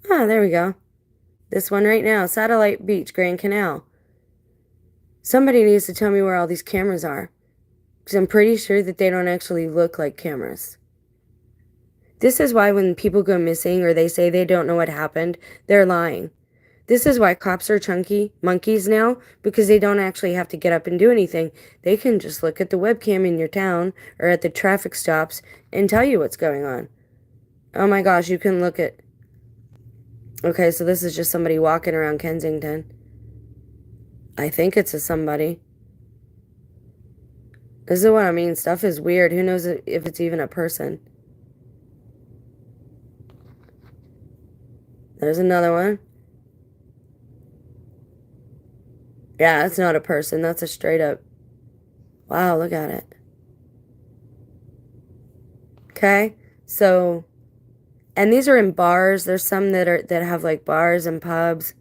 Ah, there we go. This one right now. Satellite Beach, Grand Canal. Somebody needs to tell me where all these cameras are, because I'm pretty sure that they don't actually look like cameras. This is why when people go missing or they say they don't know what happened, they're lying. This is why cops are chunky monkeys now, because they don't actually have to get up and do anything. They can just look at the webcam in your town or at the traffic stops and tell you what's going on. Oh my gosh, you can look at... Okay, so this is just somebody walking around Kensington. I think it's a somebody. This is what I mean. Stuff is weird. Who knows if it's even a person? There's another one. Yeah, that's not a person. That's a straight up... Wow, look at it. Okay, so... And these are in bars. There's some that have like bars and pubs.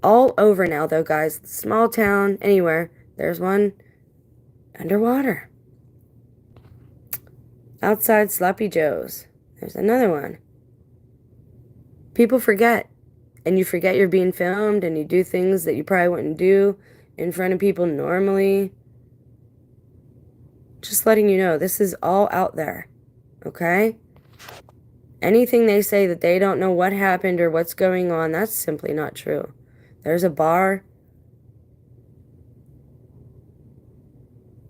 All over now, though, guys. Small town, anywhere. There's one underwater. Outside Sloppy Joe's. There's another one. People forget. And you forget you're being filmed, and you do things that you probably wouldn't do in front of people normally. Just letting you know, this is all out there. Okay? Anything they say that they don't know what happened or what's going on, that's simply not true. There's a bar.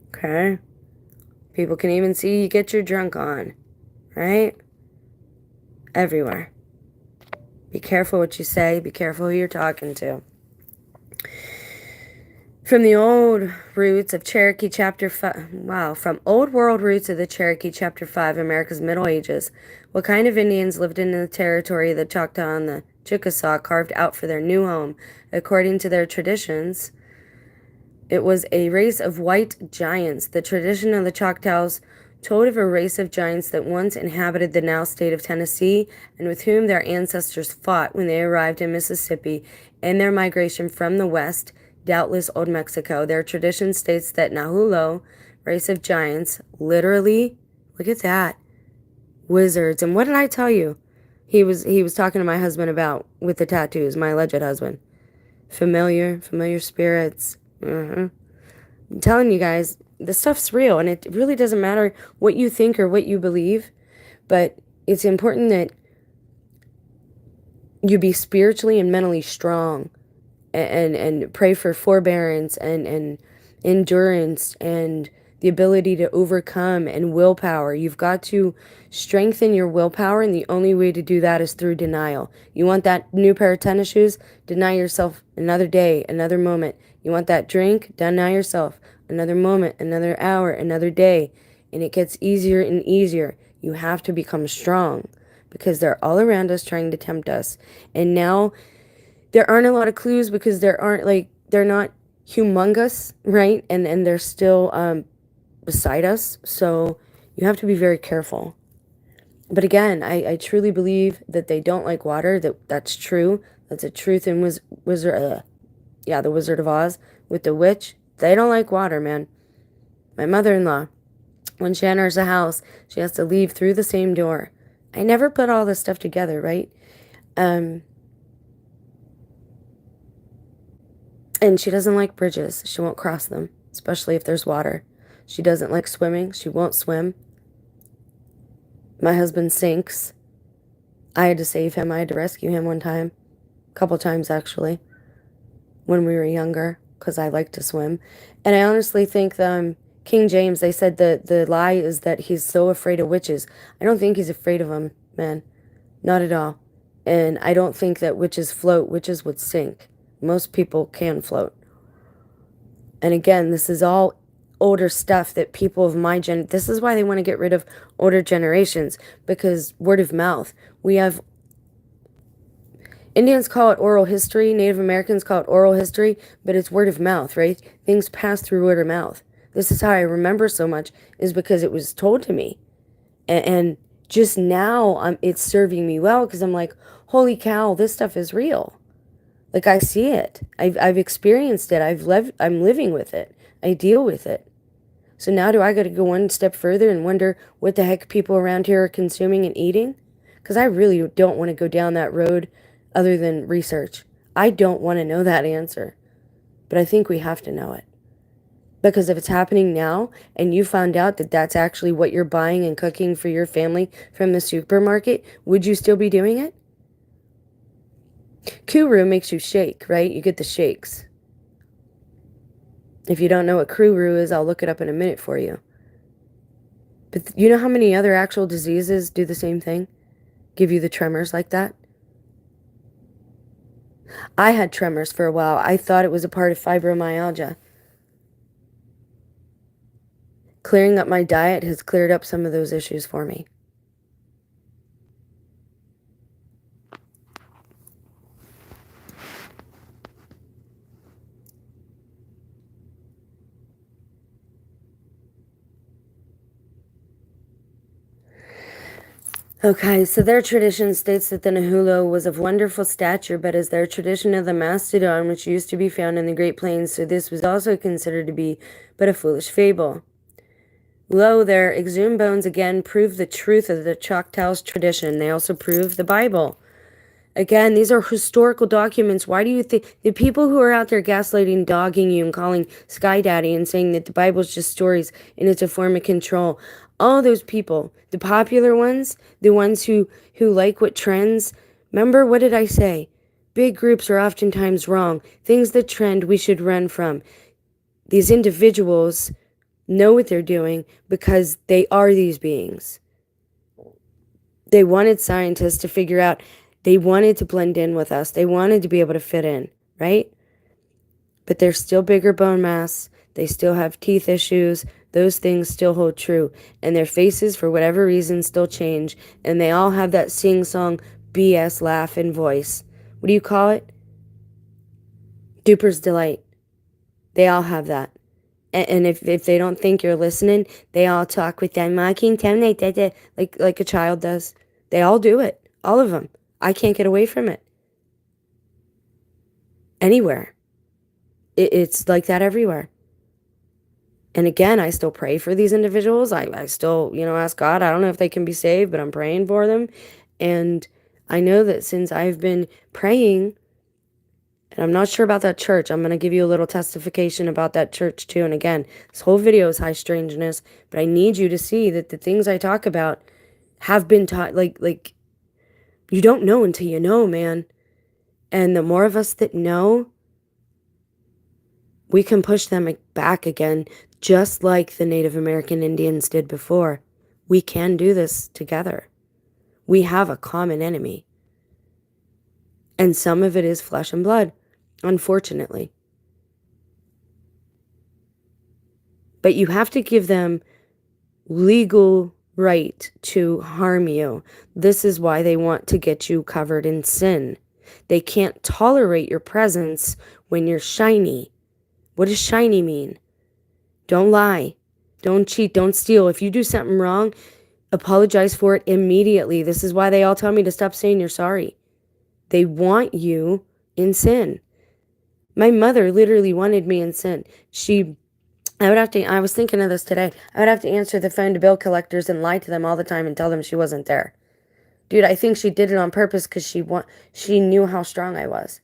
Okay? People can even see you get your drunk on. Right? Everywhere. Be careful what you say. Be careful who you're talking to. From the old roots of Cherokee Chapter 5... Wow. From old world roots of the Cherokee Chapter 5, America's Middle Ages, what kind of Indians lived in the territory the Choctaw and the Chickasaw carved out for their new home? According to their traditions, it was a race of white giants. The tradition of the Choctaws told of a race of giants that once inhabited the now state of Tennessee, and with whom their ancestors fought when they arrived in Mississippi in their migration from the west, doubtless Old Mexico. Their tradition states that Nahulo, race of giants, literally, look at that, wizards. And what did I tell you? He was talking to my husband about with the tattoos, my alleged husband. Familiar spirits. I'm telling you guys, this stuff's real, and it really doesn't matter what you think or what you believe, but it's important that you be spiritually and mentally strong, and pray for forbearance and endurance and the ability to overcome and willpower. You've got to strengthen your willpower, and the only way to do that is through denial. You want that new pair of tennis shoes? Deny yourself another day, another moment. You want that drink? Deny yourself another moment, another hour, another day, and it gets easier and easier. You have to become strong because they're all around us trying to tempt us. And now there aren't a lot of clues because they're not humongous, right? And they're still beside us. So you have to be very careful. But again, I truly believe that they don't like water. That's true. That's a truth in the Wizard of Oz with the witch. They don't like water, man. My mother-in-law, when she enters a house, she has to leave through the same door. I never put all this stuff together, right? And she doesn't like bridges. She won't cross them, especially if there's water. She doesn't like swimming. She won't swim. My husband sinks. I had to save him. I had to rescue him one time. A couple times, actually, when we were younger, because I like to swim. And I honestly think King James, they said the lie is that he's so afraid of witches. I don't think he's afraid of them, man. Not at all. And I don't think that witches float. Witches would sink. Most people can float. And again, this is all older stuff that people of this is why they want to get rid of older generations, because word of mouth. We have Indians call it oral history, Native Americans call it oral history, but it's word of mouth, right? Things pass through word of mouth. This is how I remember so much, is because it was told to me. And just now it's serving me well, because I'm like, holy cow, this stuff is real. Like, I see it. I've experienced it. I'm living with it. I deal with it. So now do I got to go one step further and wonder what the heck people around here are consuming and eating? Because I really don't want to go down that road other than research. I don't want to know that answer. But I think we have to know it. Because if it's happening now and you found out that that's actually what you're buying and cooking for your family from the supermarket, would you still be doing it? Kuru makes you shake, right? You get the shakes. If you don't know what Kuru is, I'll look it up in a minute for you. But you know how many other actual diseases do the same thing? Give you the tremors like that? I had tremors for a while. I thought it was a part of fibromyalgia. Clearing up my diet has cleared up some of those issues for me. Okay, so their tradition states that the Nahulo was of wonderful stature, but as their tradition of the mastodon, which used to be found in the Great Plains, so this was also considered to be but a foolish fable. Lo, their exhumed bones again prove the truth of the Choctaws tradition. They also prove the Bible. Again, these are historical documents. Why do you think the people who are out there gaslighting, dogging you, and calling Sky Daddy and saying that the Bible's just stories and it's a form of control? All those people, the popular ones, the ones who like what trends. Remember, what did I say? Big groups are oftentimes wrong. Things that trend we should run from. These individuals know what they're doing because they are these beings. They wanted scientists to figure out. They wanted to blend in with us. They wanted to be able to fit in, right? But they're still bigger bone mass. They still have teeth issues. Those things still hold true. And their faces, for whatever reason, still change. And they all have that sing-song BS laugh and voice. What do you call it? Duper's Delight. They all have that. And if they don't think you're listening, they all talk with that mocking tone like a child does. They all do it. All of them. I can't get away from it. Anywhere. It's like that everywhere. And again, I still pray for these individuals. I still, ask God. I don't know if they can be saved, but I'm praying for them. And I know that since I've been praying, and I'm not sure about that church. I'm going to give you a little testification about that church too. And again, this whole video is high strangeness, but I need you to see that the things I talk about have been taught, like you don't know until you know, man. And the more of us that know, we can push them back again, just like the Native American Indians did before. We can do this together. We have a common enemy. And some of it is flesh and blood, unfortunately. But you have to give them legal right to harm you. This is why they want to get you covered in sin. They can't tolerate your presence when you're shiny. What does shiny mean? Don't lie. Don't cheat. Don't steal. If you do something wrong, apologize for it immediately. This is why they all tell me to stop saying you're sorry. They want you in sin. My mother literally wanted me in sin. I was thinking of this today. I would have to answer the phone to bill collectors and lie to them all the time and tell them she wasn't there. Dude, I think she did it on purpose because she knew how strong I was.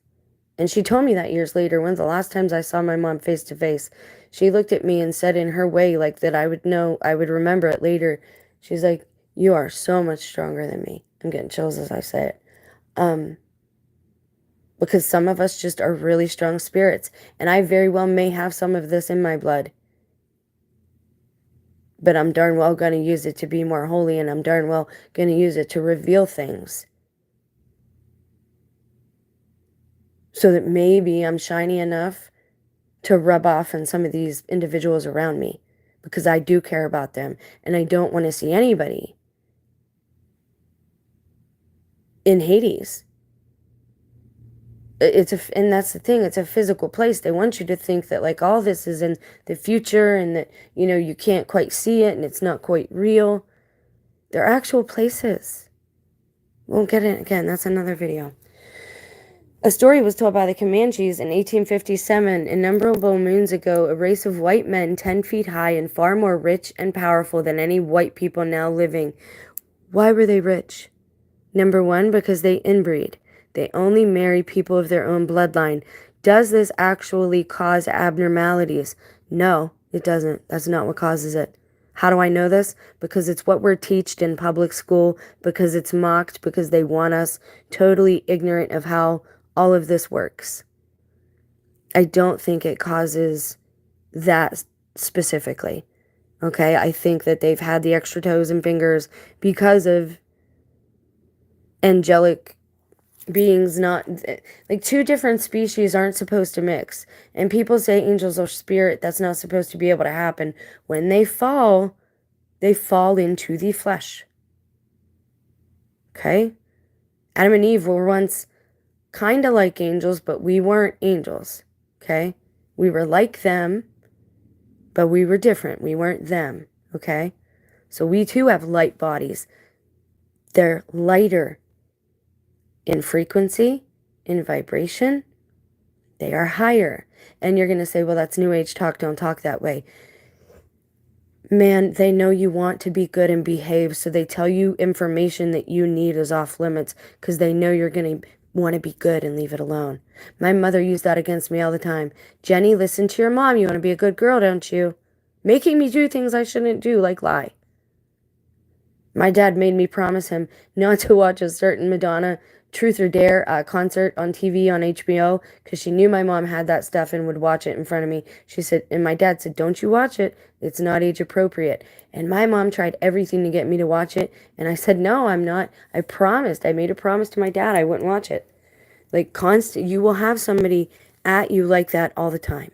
And she told me that years later. One of the last times I saw my mom face to face, she looked at me and said in her way, like, that I would know, I would remember it later. She's like, "You are so much stronger than me." I'm getting chills as I say it. Because some of us just are really strong spirits. And I very well may have some of this in my blood. But I'm darn well going to use it to be more holy, and I'm darn well going to use it to reveal things. So that maybe I'm shiny enough to rub off on some of these individuals around me, because I do care about them, and I don't want to see anybody in Hades. And that's the thing, it's a physical place. They want you to think that like all this is in the future and that, you know, you can't quite see it and it's not quite real. They're actual places. Won't get it again, that's another video. A story was told by the Comanches in 1857, innumerable moons ago, a race of white men 10 feet high and far more rich and powerful than any white people now living. Why were they rich? Number one, because they inbreed. They only marry people of their own bloodline. Does this actually cause abnormalities? No, it doesn't. That's not what causes it. How do I know this? Because it's what we're taught in public school, because it's mocked, because they want us totally ignorant of how all of this works. I don't think it causes that specifically. Okay, I think that they've had the extra toes and fingers because of angelic beings. Not like two different species aren't supposed to mix, and people say angels are spirit. That's not supposed to be able to happen. When they fall into the flesh. Okay, Adam and Eve were once kind of like angels, but we weren't angels. Okay, we were like them, but we were different. We weren't them. Okay, so we too have light bodies. They're lighter in frequency, in vibration. They are higher. And you're going to say, well, that's New Age talk. Don't talk that way. Man, they know you want to be good and behave, so they tell you information that you need is off limits because they know you're going to want to be good and leave it alone. My mother used that against me all the time. "Jenny, listen to your mom. You want to be a good girl, don't you? Making me do things I shouldn't do, like lie." My dad made me promise him not to watch a certain Madonna Truth or Dare concert on TV on HBO because she knew my mom had that stuff and would watch it in front of me. She said, and my dad said, "Don't you watch it. It's not age appropriate." And my mom tried everything to get me to watch it. And I said, "No, I'm not. I promised. I made a promise to my dad I wouldn't watch it." Like constant, you will have somebody at you like that all the time.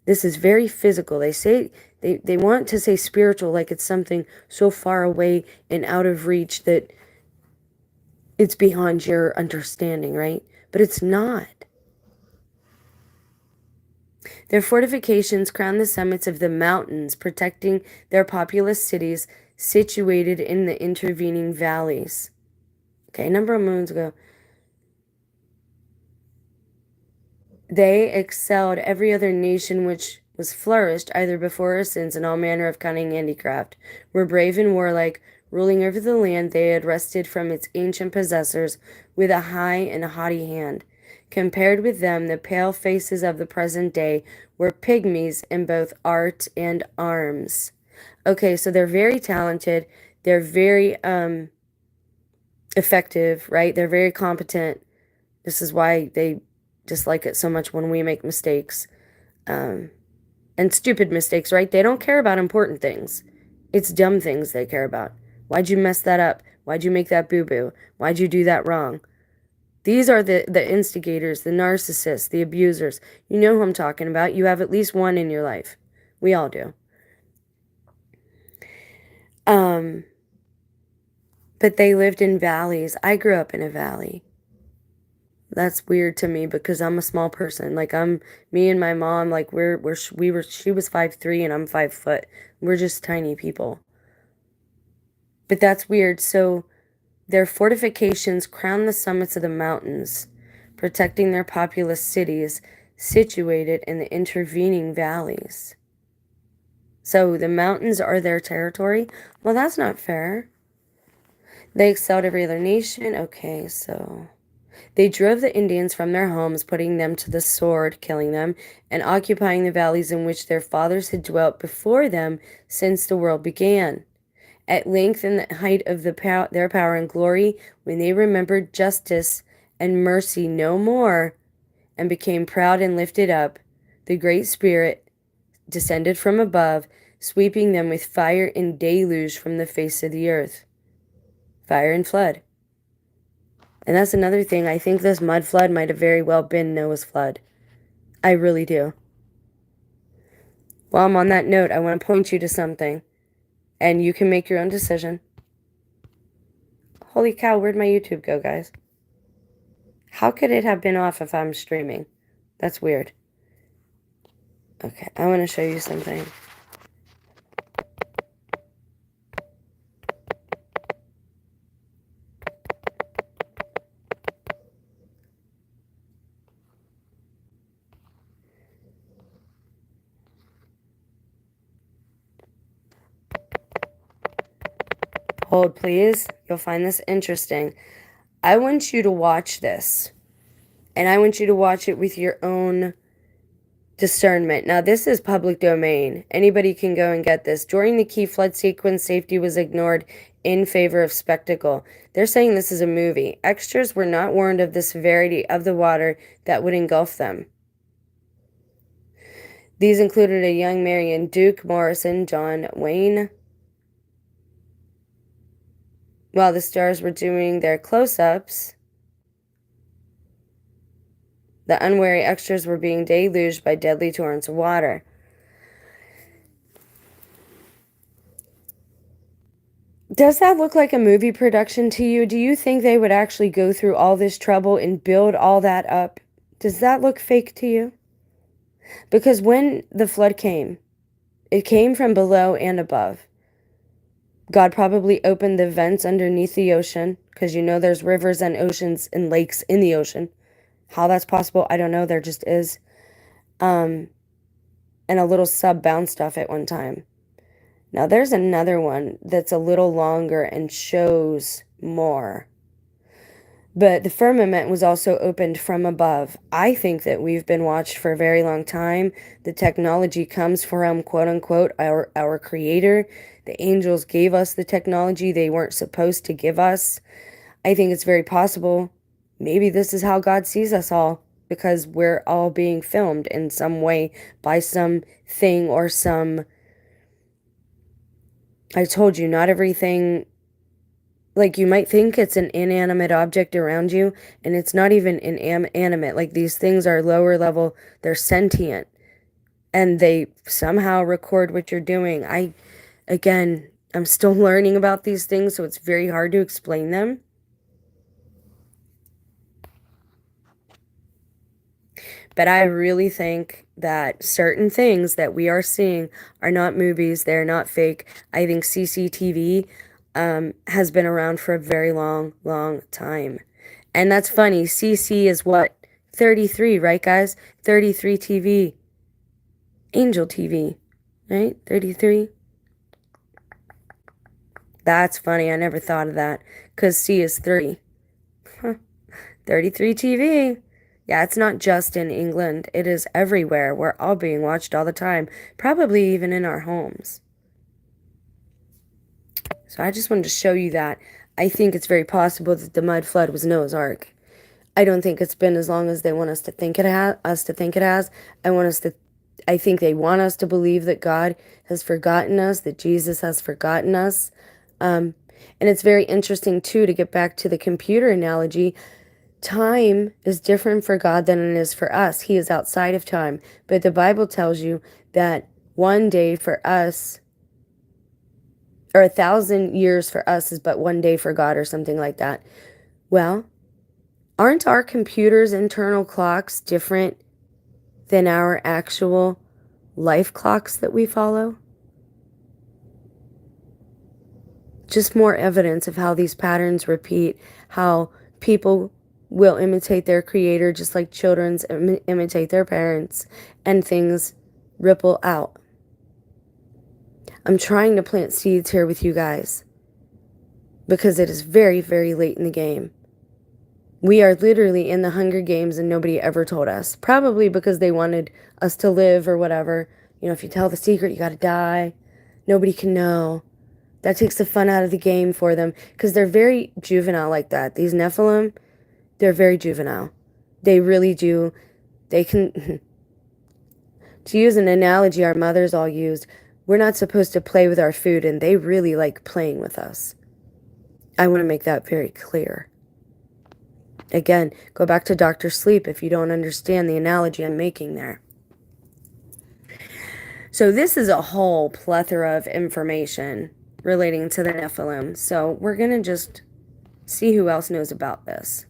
This is very physical. They say they want to say spiritual like it's something so far away and out of reach that it's beyond your understanding, right? But it's not. Their fortifications crown the summits of the mountains, protecting their populous cities situated in the intervening valleys. Okay, a number of moons ago, they excelled every other nation which was flourished either before or since in all manner of cunning handicraft, were brave and warlike, ruling over the land they had wrested from its ancient possessors with a high and haughty hand. Compared with them, the pale faces of the present day were pygmies in both art and arms. Okay, so they're very talented. They're very effective, right? They're very competent. This is why they dislike it so much when we make mistakes. And stupid mistakes, right? They don't care about important things. It's dumb things they care about. Why'd you mess that up? Why'd you make that boo-boo? Why'd you do that wrong? These are the instigators, the narcissists, the abusers. You know who I'm talking about. You have at least one in your life. We all do. Um, but they lived in valleys. I grew up in a valley. That's weird to me because I'm a small person. Like me and my mom, like she was 5'3" and I'm 5 foot. We're just tiny people. But that's weird. So their fortifications crown the summits of the mountains, protecting their populous cities situated in the intervening valleys. So the mountains are their territory? Well, that's not fair. They excelled every other nation. Okay, so they drove the Indians from their homes, putting them to the sword, killing them, and occupying the valleys in which their fathers had dwelt before them since the world began. At length, in the height of their power and glory, when they remembered justice and mercy no more, and became proud and lifted up, the Great Spirit descended from above, sweeping them with fire and deluge from the face of the earth. Fire and flood. And that's another thing. I think this mud flood might have very well been Noah's flood. I really do. While I'm on that note, I want to point you to something, and you can make your own decision. Holy cow, where'd my YouTube go, guys? How could it have been off if I'm streaming? That's weird. Okay, I want to show you something. Hold, please. You'll find this interesting. I want you to watch this, and I want you to watch it with your own discernment. Now, this is public domain. Anybody can go and get this. During the key flood sequence, safety was ignored in favor of spectacle. They're saying this is a movie. Extras were not warned of the severity of the water that would engulf them. These included a young Marion Duke, Morrison, John Wayne. While the stars were doing their close-ups, the unwary extras were being deluged by deadly torrents of water. Does that look like a movie production to you? Do you think they would actually go through all this trouble and build all that up? Does that look fake to you? Because when the flood came, it came from below and above. God probably opened the vents underneath the ocean, because you know there's rivers and oceans and lakes in the ocean. How that's possible, I don't know. There just is. And a little sub bounced off at one time. Now there's another one that's a little longer and shows more. But the firmament was also opened from above. I think that we've been watched for a very long time. The technology comes from, quote unquote, our creator. The angels gave us the technology they weren't supposed to give us. I think it's very possible. Maybe this is how God sees us all, because we're all being filmed in some way by something or some... I told you, not everything... Like, you might think it's an inanimate object around you, and it's not even inanimate. Like, these things are lower level. They're sentient. And they somehow record what you're doing. Again, I'm still learning about these things, so it's very hard to explain them. But I really think that certain things that we are seeing are not movies. They're not fake. I think CCTV has been around for a very long, long time. And that's funny. CC is what? 33, right, guys? 33 TV. Angel TV, right? 33. That's funny. I never thought of that. Because C is 3. Huh. 33 TV. Yeah, it's not just in England. It is everywhere. We're all being watched all the time. Probably even in our homes. So I just wanted to show you that. I think it's very possible that the mud flood was Noah's Ark. I don't think it's been as long as they want us to think it has. I think they want us to believe that God has forgotten us, that Jesus has forgotten us. And it's very interesting, too, to get back to the computer analogy. Time is different for God than it is for us. He is outside of time. But the Bible tells you that one day for us or 1,000 years for us is but one day for God, or something like that. Well, aren't our computers' internal clocks different than our actual life clocks that we follow? Just more evidence of how these patterns repeat, how people will imitate their creator just like children imitate their parents, and things ripple out. I'm trying to plant seeds here with you guys because it is very, very late in the game. We are literally in the Hunger Games and nobody ever told us. Probably because they wanted us to live or whatever. You know, if you tell the secret, you gotta die. Nobody can know. That takes the fun out of the game for them because they're very juvenile like that. These Nephilim, they're very juvenile. They really do. They can, to use an analogy our mothers all used, we're not supposed to play with our food, and they really like playing with us. I want to make that very clear. Again, go back to Dr. Sleep if you don't understand the analogy I'm making there. So this is a whole plethora of information relating to the Nephilim. So we're going to just see who else knows about this.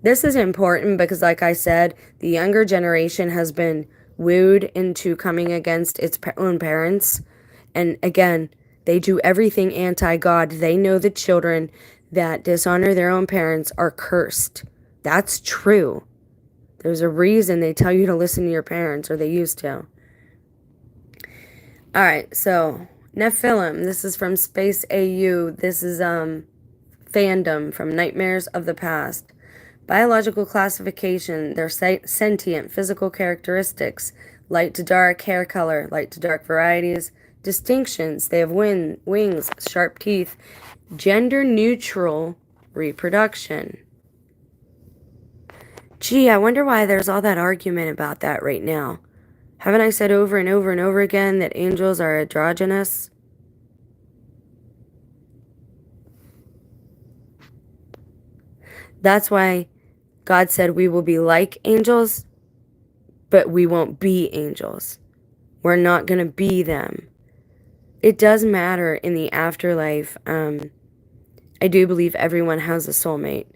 This is important because, like I said, the younger generation has been wooed into coming against its own parents. And again, they do everything anti-God. They know the children that dishonor their own parents are cursed. That's true. There's a reason they tell you to listen to your parents, or they used to. All right, so Nephilim. This is from Space AU. This is fandom from Nightmares of the Past. Biological classification. Their sentient physical characteristics: light to dark hair color, light to dark varieties. Distinctions: they have wings, sharp teeth. Gender neutral reproduction. Gee, I wonder why there's all that argument about that right now. Haven't I said over and over and over again that angels are androgynous? That's why God said we will be like angels, but we won't be angels. We're not going to be them. It does matter in the afterlife. I do believe everyone has a soulmate.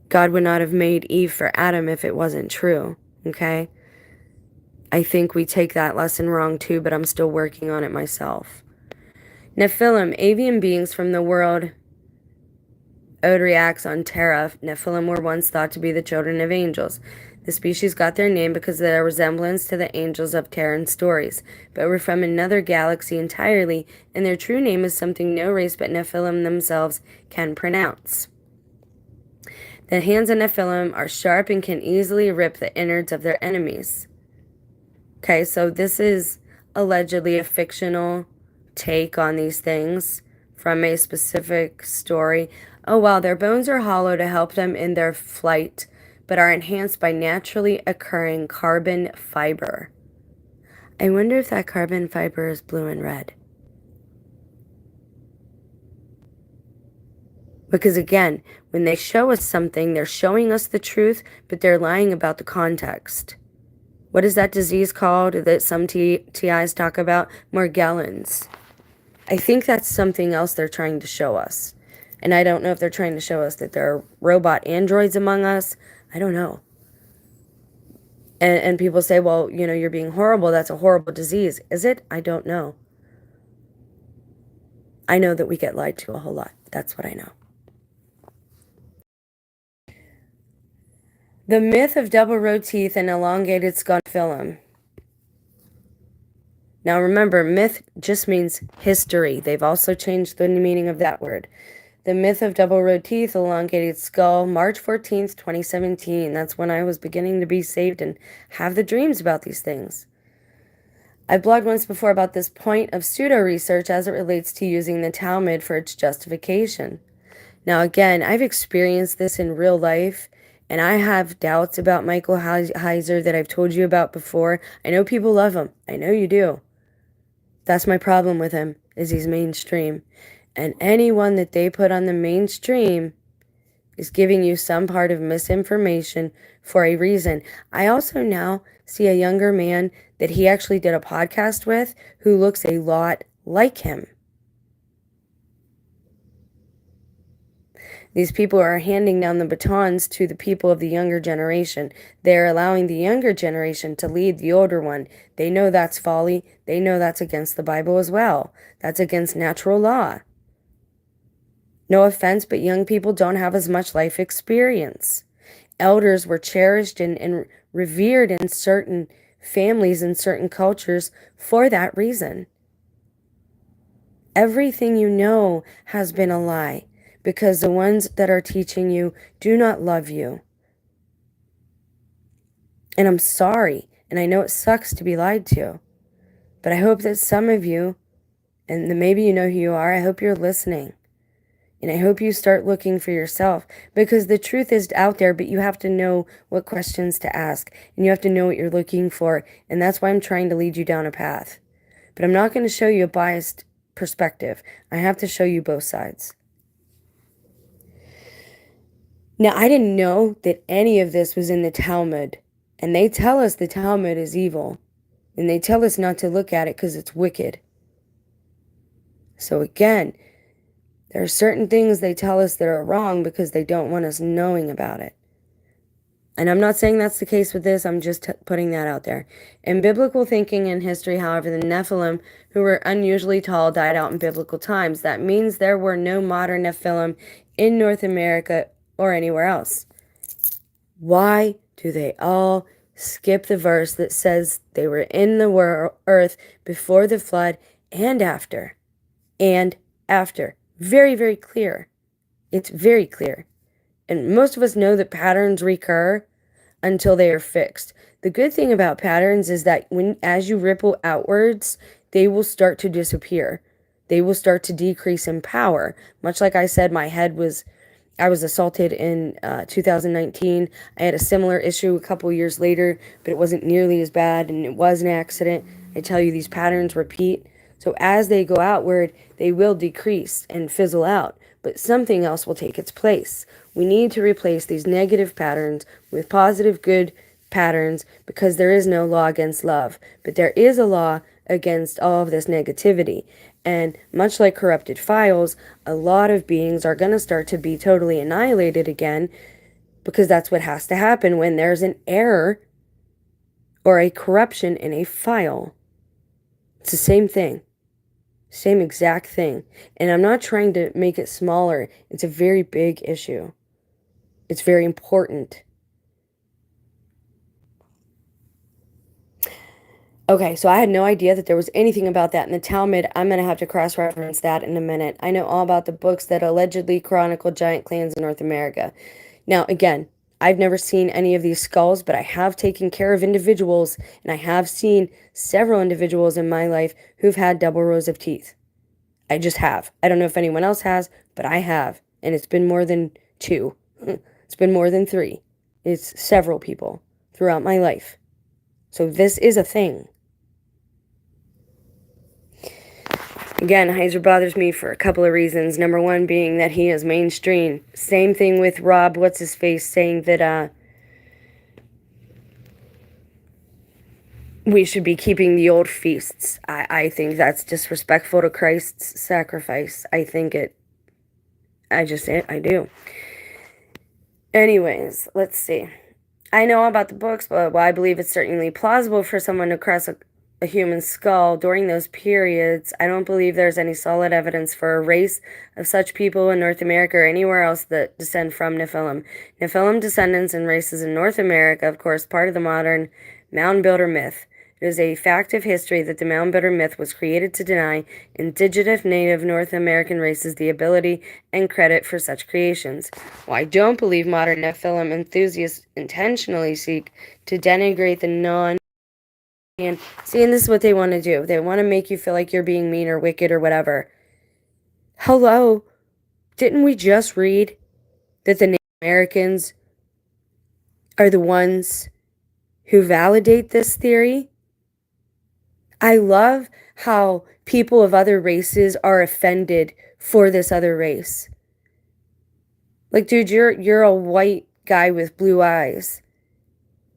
God would not have made Eve for Adam if it wasn't true, okay? I think we take that lesson wrong too, but I'm still working on it myself. Nephilim, avian beings from the world Odriacs on Terra. Nephilim were once thought to be the children of angels. The species got their name because of their resemblance to the angels of Terran stories, but were from another galaxy entirely, and their true name is something no race but Nephilim themselves can pronounce. The hands of Nephilim are sharp and can easily rip the innards of their enemies. Okay, so this is allegedly a fictional take on these things from a specific story. Oh, wow, their bones are hollow to help them in their flight, but are enhanced by naturally occurring carbon fiber. I wonder if that carbon fiber is blue and red. Because again, when they show us something, they're showing us the truth, but they're lying about the context. What is that disease called that some TIs talk about? Morgellons. I think that's something else they're trying to show us. And I don't know if they're trying to show us that there are robot androids among us. I don't know. And people say, well, you know, you're being horrible. That's a horrible disease. Is it? I don't know. I know that we get lied to a whole lot. That's what I know. The myth of double-row teeth and elongated skull Nephilim. Now remember, myth just means history. They've also changed the meaning of that word. The myth of double-row teeth, elongated skull, March 14th, 2017. That's when I was beginning to be saved and have the dreams about these things. I blogged once before about this point of pseudo-research as it relates to using the Talmud for its justification. Now again, I've experienced this in real life, and I have doubts about Michael Heiser that I've told you about before. I know people love him. I know you do. That's my problem with him, is he's mainstream. And anyone that they put on the mainstream is giving you some part of misinformation for a reason. I also now see a younger man that he actually did a podcast with who looks a lot like him. These people are handing down the batons to the people of the younger generation. They're allowing the younger generation to lead the older one. They know that's folly. They know that's against the Bible as well. That's against natural law. No offense, but young people don't have as much life experience. Elders were cherished and revered in certain families and certain cultures for that reason. Everything you know has been a lie, because the ones that are teaching you do not love you. And I'm sorry, and I know it sucks to be lied to, but I hope that some of you, and maybe you know who you are, I hope you're listening. And I hope you start looking for yourself, because the truth is out there, but you have to know what questions to ask, and you have to know what you're looking for, and that's why I'm trying to lead you down a path. But I'm not going to show you a biased perspective. I have to show you both sides. Now, I didn't know that any of this was in the Talmud, and they tell us the Talmud is evil, and they tell us not to look at it because it's wicked. So again, there are certain things they tell us that are wrong because they don't want us knowing about it. And I'm not saying that's the case with this, I'm just putting that out there. In biblical thinking and history, however, the Nephilim, who were unusually tall, died out in biblical times. That means there were no modern Nephilim in North America or anywhere else. Why do they all skip the verse that says they were in the earth before the flood and after? And after. Very, very clear. It's very clear. And most of us know that patterns recur until they are fixed. The good thing about patterns is that as you ripple outwards, they will start to disappear. They will start to decrease in power. Much like I said, I was assaulted in 2019. I had a similar issue a couple years later, but it wasn't nearly as bad, and it was an accident. I tell you, these patterns repeat. So as they go outward, they will decrease and fizzle out, but something else will take its place. We need to replace these negative patterns with positive, good patterns, because there is no law against love, but there is a law against all of this negativity. And much like corrupted files, a lot of beings are going to start to be totally annihilated again, because that's what has to happen when there's an error or a corruption in a file. It's the same thing. Same exact thing. And I'm not trying to make it smaller. It's a very big issue. It's very important. Okay, so I had no idea that there was anything about that in the Talmud. I'm going to have to cross-reference that in a minute. I know all about the books that allegedly chronicle giant clans in North America. Now, again, I've never seen any of these skulls, but I have taken care of individuals, and I have seen several individuals in my life who've had double rows of teeth. I just have. I don't know if anyone else has, but I have. And it's been more than 2. It's been more than 3. It's several people throughout my life. So this is a thing. Again, Heiser bothers me for a couple of reasons. Number one being that he is mainstream. Same thing with Rob, what's-his-face, saying that we should be keeping the old feasts. I think that's disrespectful to Christ's sacrifice. I do. Anyways, let's see. I know about the books, but while I believe it's certainly plausible for someone to crush a human skull during those periods, I don't believe there's any solid evidence for a race of such people in North America or anywhere else that descend from Nephilim. Nephilim descendants and races in North America, of course, part of the modern mound builder myth. It is a fact of history that the mound builder myth was created to deny indigenous native North American races the ability and credit for such creations. While I don't believe modern Nephilim enthusiasts intentionally seek to denigrate the and this is what they want to do. They want to make you feel like you're being mean or wicked or whatever. Hello, didn't we just read that the Native Americans are the ones who validate this theory? I love how people of other races are offended for this other race. Like, dude, you're a white guy with blue eyes.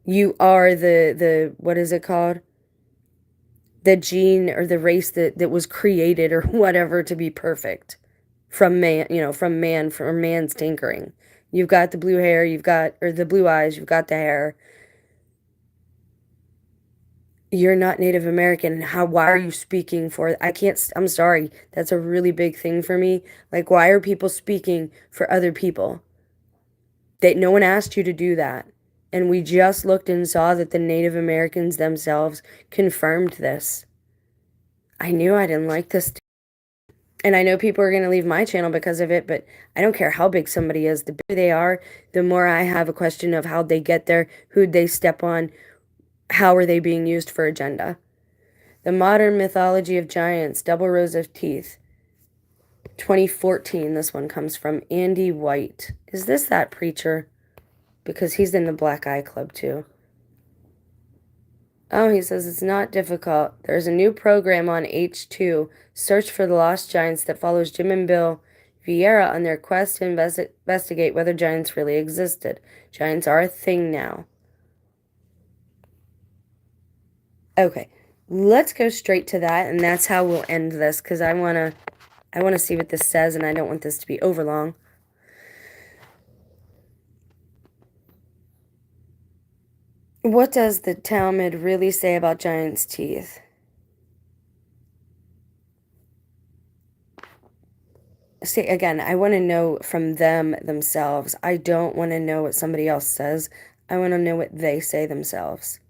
You are the what is it called? The gene or the race that was created or whatever to be perfect from man, from man's tinkering. You've got the blue hair, you've got, or the blue eyes, you've got the hair. You're not Native American. Why are you speaking for, I can't, I'm sorry. That's a really big thing for me. Like, why are people speaking for other people? That no one asked you to do that. And we just looked and saw that the Native Americans themselves confirmed this. I knew I didn't like this. And I know people are going to leave my channel because of it, but I don't care how big somebody is. The bigger they are, the more I have a question of how they get there, who'd they step on, how are they being used for agenda. The Modern Mythology of Giants, Double Rows of Teeth. 2014, this one comes from Andy White. Is this that preacher? Because he's in the Black Eye Club too. Oh, he says it's not difficult. There's a new program on H2, Search for the Lost Giants, that follows Jim and Bill Vieira on their quest to investigate whether giants really existed. Giants are a thing now. Okay, let's go straight to that, and that's how we'll end this, because I want to see what this says, and I don't want this to be overlong. What does the Talmud really say about giants' teeth? See, again, I want to know from them themselves. I don't want to know what somebody else says. I want to know what they say themselves.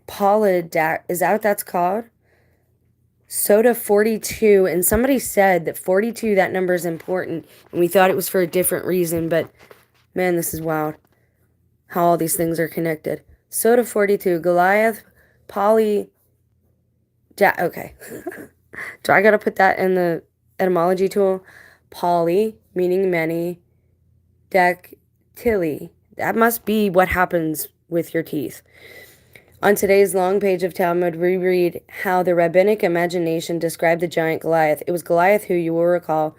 Polydac, is that what that's called? Soda 42, and somebody said that 42, that number is important, and we thought it was for a different reason, but man, this is wild how all these things are connected. Soda 42, Goliath, okay. Do I gotta put that in the etymology tool? Poly, meaning many, dactyly. That must be what happens with your teeth. On today's long page of Talmud, we read how the rabbinic imagination described the giant Goliath. It was Goliath who, you will recall,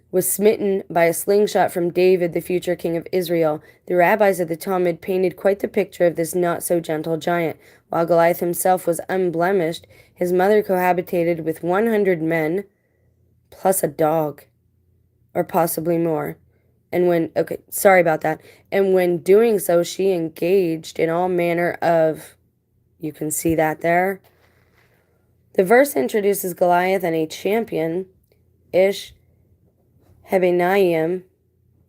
was smitten by a slingshot from David, the future king of Israel. The rabbis of the Talmud painted quite the picture of this not-so-gentle giant. While Goliath himself was unblemished, his mother cohabitated with 100 men, plus a dog, or possibly more. And when doing so, she engaged in all manner of, you can see that there. The verse introduces Goliath and a champion, Ish Hebenaim.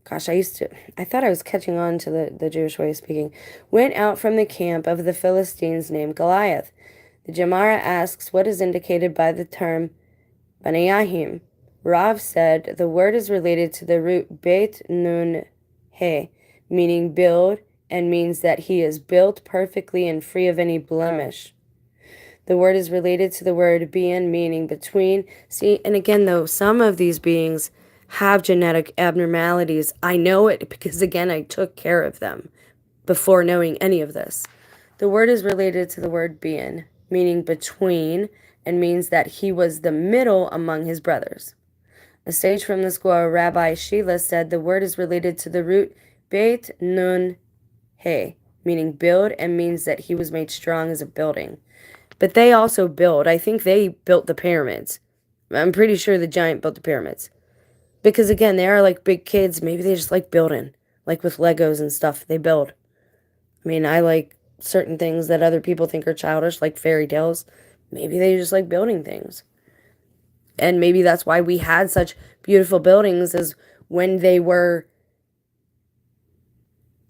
Gosh, I thought I was catching on to the Jewish way of speaking. Went out from the camp of the Philistines named Goliath. The Gemara asks what is indicated by the term Banayahim. Rav said the word is related to the root Beit Nun He, meaning build, and means that he is built perfectly and free of any blemish. The word is related to the word bien, meaning between. See, and again, though, some of these beings have genetic abnormalities. I know it because, again, I took care of them before knowing any of this. The word is related to the word bien, meaning between, and means that he was the middle among his brothers. A sage from the school, Rabbi Sheila, said the word is related to the root Beit Nun He, meaning build, and means that he was made strong as a building. But they also build. I think they built the pyramids. I'm pretty sure the giant built the pyramids. Because again, they are like big kids. Maybe they just like building. Like with Legos and stuff, they build. I mean, I like certain things that other people think are childish, like fairy tales. Maybe they just like building things. And maybe that's why we had such beautiful buildings, is when they were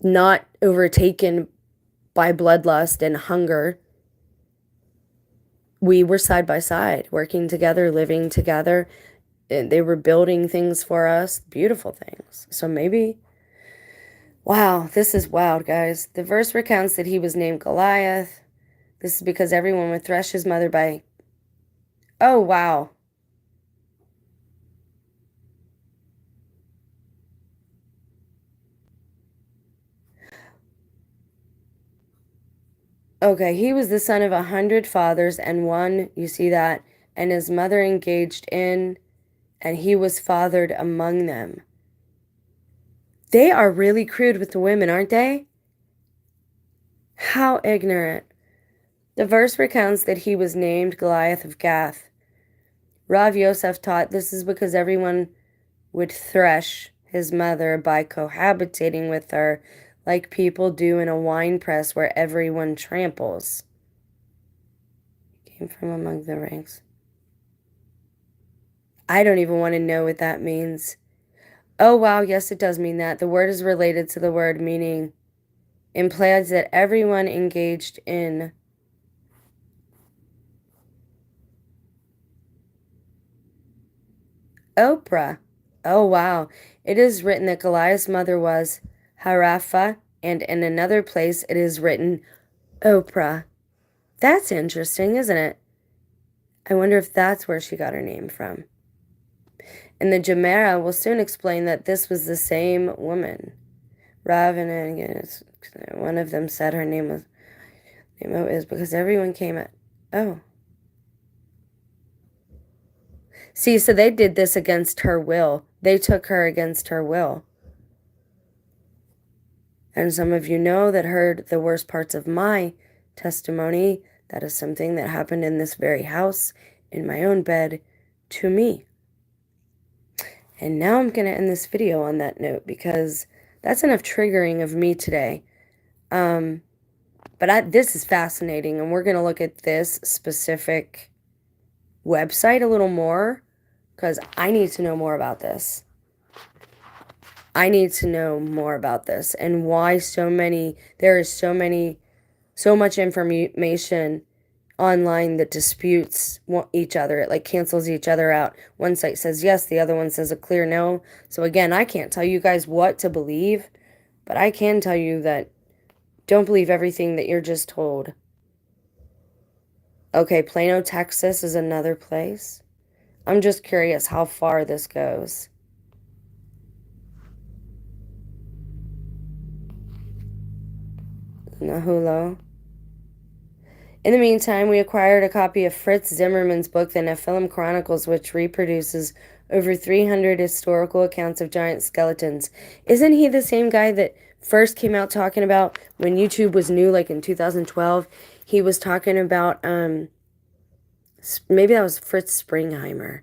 not overtaken by bloodlust and hunger. We were side by side, working together, living together. And they were building things for us, beautiful things. So maybe, wow, this is wild, guys. The verse recounts that he was named Goliath. This is because everyone would thresh his mother by, oh, wow. Okay, he was the son of 100 fathers and one, you see that, and his mother engaged in and he was fathered among them. They are really crude with the women, aren't they? How ignorant. The verse recounts that he was named Goliath of Gath. Rav Yosef taught this is because everyone would thresh his mother by cohabitating with her like people do in a wine press where everyone tramples. Came from among the ranks. I don't even want to know what that means. Oh, wow, yes, it does mean that. The word is related to the word meaning. Implies that everyone engaged in Oprah. Oh, wow. It is written that Goliath's mother was Harapha, and in another place it is written Oprah. That's interesting, isn't it? I wonder if that's where she got her name from. And the Gemara will soon explain that this was the same woman. Rav and one of them said her name was is because everyone came at. Oh. See, so they did this against her will. They took her against her will. And some of you know that heard the worst parts of my testimony. That is something that happened in this very house, in my own bed, to me. And now I'm going to end this video on that note because that's enough triggering of me today. But this is fascinating, and we're going to look at this specific website a little more because I need to know more about this. I need to know more about this and why there is so much information online that disputes each other. It like cancels each other out. One site says yes, the other one says a clear no. So again, I can't tell you guys what to believe, but I can tell you that don't believe everything that you're just told. Okay, Plano, Texas is another place. I'm just curious how far this goes. Nahulo. In the meantime, we acquired a copy of Fritz Zimmerman's book, The Nephilim Chronicles, which reproduces over 300 historical accounts of giant skeletons. Isn't he the same guy that first came out talking about when YouTube was new, like in 2012? He was talking about, maybe that was Fritz Springheimer.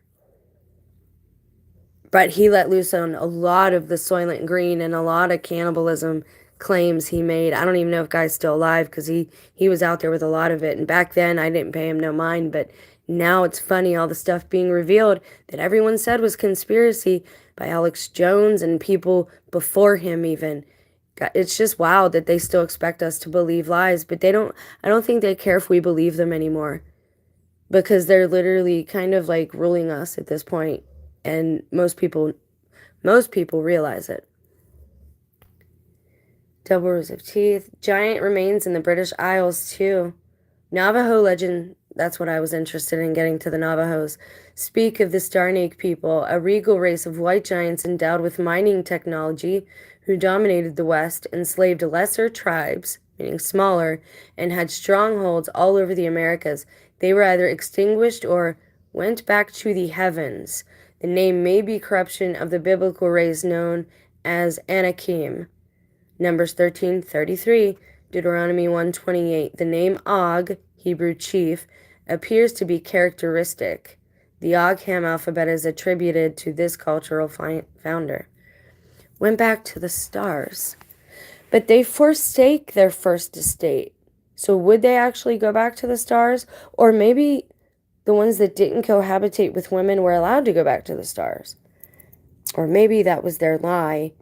But he let loose on a lot of the Soylent Green and a lot of cannibalism claims he made. I don't even know if guy's still alive because he was out there with a lot of it. And back then, I didn't pay him no mind. But now it's funny, all the stuff being revealed that everyone said was conspiracy by Alex Jones and people before him even. It's just wild that they still expect us to believe lies. But I don't think they care if we believe them anymore. Because they're literally kind of like ruling us at this point. And most people realize it. Double rows of teeth. Giant remains in the British Isles, too. Navajo legend, that's what I was interested in getting to the Navajos, speak of the Starnake people, a regal race of white giants endowed with mining technology who dominated the West, enslaved lesser tribes, meaning smaller, and had strongholds all over the Americas. They were either extinguished or went back to the heavens. The name may be corruption of the biblical race known as Anakim. Numbers 13:33, Deuteronomy 1:28. The name Og, Hebrew chief, appears to be characteristic. The Og-Ham alphabet is attributed to this cultural founder. Went back to the stars. But they forsake their first estate. So would they actually go back to the stars? Or maybe the ones that didn't cohabitate with women were allowed to go back to the stars. Or maybe that was their lie.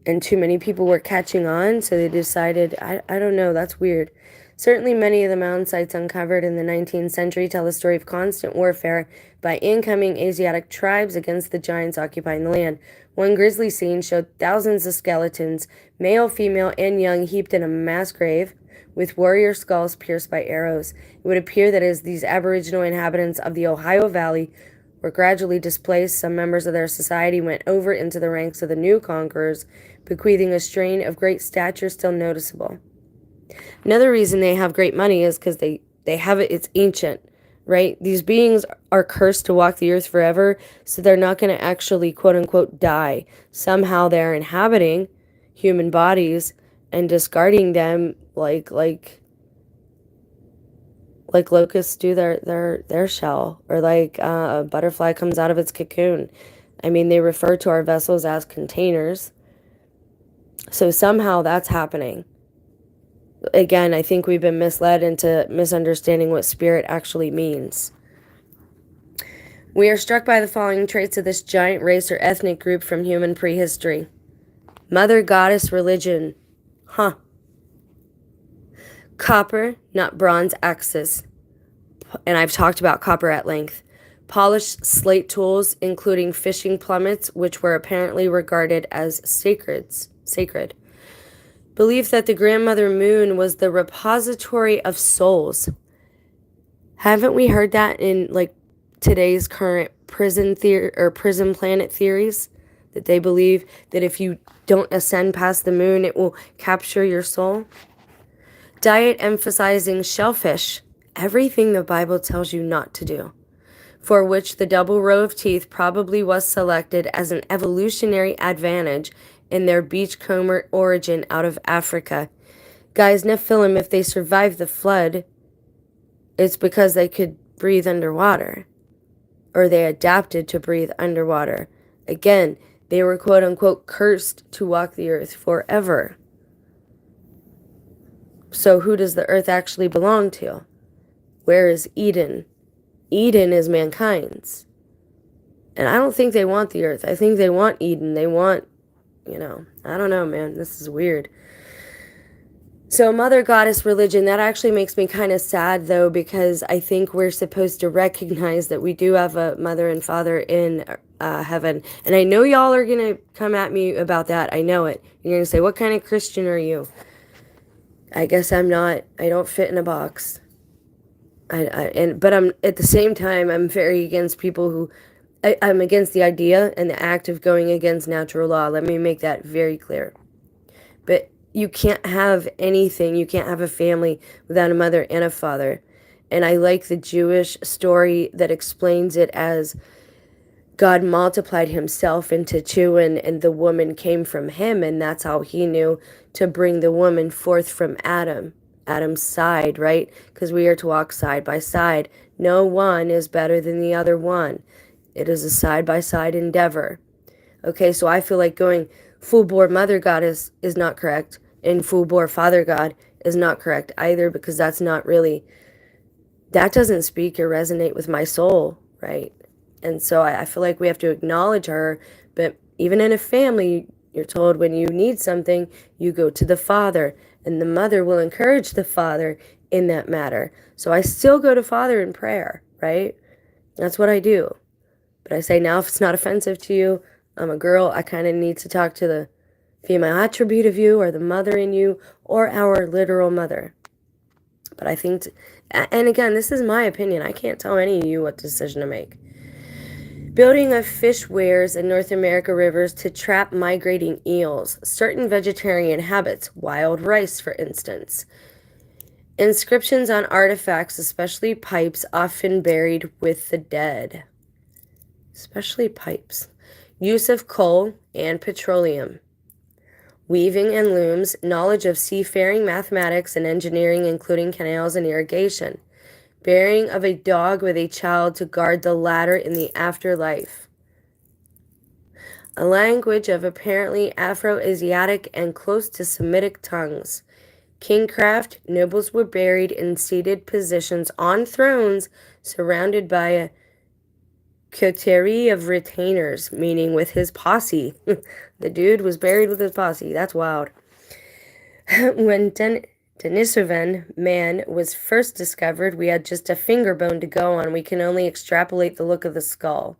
And too many people were catching on, so they decided, I don't know, that's weird. Certainly many of the mound sites uncovered in the 19th century tell the story of constant warfare by incoming Asiatic tribes against the giants occupying the land. One grisly scene showed thousands of skeletons, male, female, and young, heaped in a mass grave, with warrior skulls pierced by arrows. It would appear that as these aboriginal inhabitants of the Ohio Valley were gradually displaced, some members of their society went over into the ranks of the new conquerors, bequeathing a strain of great stature still noticeable. Another reason they have great money is because they have it, it's ancient, right? These beings are cursed to walk the earth forever, so they're not going to actually, quote unquote, die. Somehow they're inhabiting human bodies and discarding them like locusts do their shell, or like a butterfly comes out of its cocoon. I mean, they refer to our vessels as containers. So somehow that's happening. Again, I think we've been misled into misunderstanding what spirit actually means. We are struck by the following traits of this giant race or ethnic group from human prehistory. Mother goddess religion. Copper, not bronze axes. And I've talked about copper at length. Polished slate tools, including fishing plummets, which were apparently regarded as sacred. Belief that the grandmother moon was the repository of souls. Haven't we heard that in like today's current prison theory or prison planet theories? That they believe that if you don't ascend past the moon, it will capture your soul. Diet emphasizing shellfish, everything the Bible tells you not to do, for which the double row of teeth probably was selected as an evolutionary advantage in their beachcomber origin out of Africa. Guys, Nephilim, if they survived the flood, it's because they could breathe underwater, or they adapted to breathe underwater. Again, they were quote-unquote cursed to walk the earth forever. So who does the earth actually belong to? Where is Eden? Eden is mankind's. And I don't think they want the earth. I think they want Eden. They want, I don't know, man. This is weird. So mother goddess religion, that actually makes me kind of sad, though, because I think we're supposed to recognize that we do have a mother and father in heaven. And I know y'all are going to come at me about that. I know it. You're going to say, what kind of Christian are you? I guess I'm not. I don't fit in a box. But I'm at the same time, I'm very against people who, I'm against the idea and the act of going against natural law. Let me make that very clear. But you can't have anything. You can't have a family without a mother and a father. And I like the Jewish story that explains it as God multiplied himself into two, and the woman came from him, and that's how he knew to bring the woman forth from Adam's side, right? Because we are to walk side by side. No one is better than the other one. It is a side-by-side endeavor. Okay, so I feel like going full-bore mother goddess is not correct, and full-bore father god is not correct either, because that doesn't speak or resonate with my soul, right? And so I feel like we have to acknowledge her, but even in a family, you're told when you need something, you go to the father, and the mother will encourage the father in that matter. So I still go to father in prayer, right? That's what I do. But I say, now if it's not offensive to you, I'm a girl, I kind of need to talk to the female attribute of you, or the mother in you, or our literal mother. But I think, and again, this is my opinion. I can't tell any of you what decision to make. Building of fish weirs in North America rivers to trap migrating eels. Certain vegetarian habits, wild rice, for instance. Inscriptions on artifacts, especially pipes, often buried with the dead. Especially pipes. Use of coal and petroleum. Weaving and looms, knowledge of seafaring, mathematics, and engineering, including canals and irrigation. Burying of a dog with a child to guard the latter in the afterlife. A language of apparently Afro-Asiatic and close to Semitic tongues. Kingcraft, nobles were buried in seated positions on thrones surrounded by a coterie of retainers, meaning with his posse. The dude was buried with his posse. That's wild. When Denisovan man was first discovered, we had just a finger bone to go on. We can only extrapolate the look of the skull.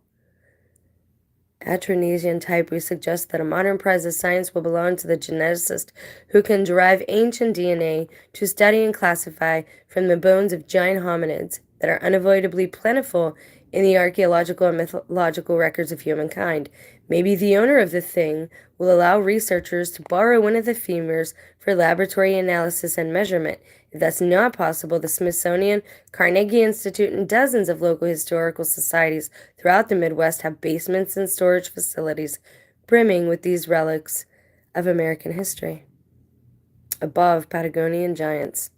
Atronesian type, we suggest that a modern prize of science will belong to the geneticist who can derive ancient DNA to study and classify from the bones of giant hominids that are unavoidably plentiful in the archaeological and mythological records of humankind. Maybe the owner of the thing will allow researchers to borrow one of the femurs for laboratory analysis and measurement. If that's not possible, the Smithsonian, Carnegie Institute, and dozens of local historical societies throughout the Midwest have basements and storage facilities brimming with these relics of American history. Above, Patagonian giants.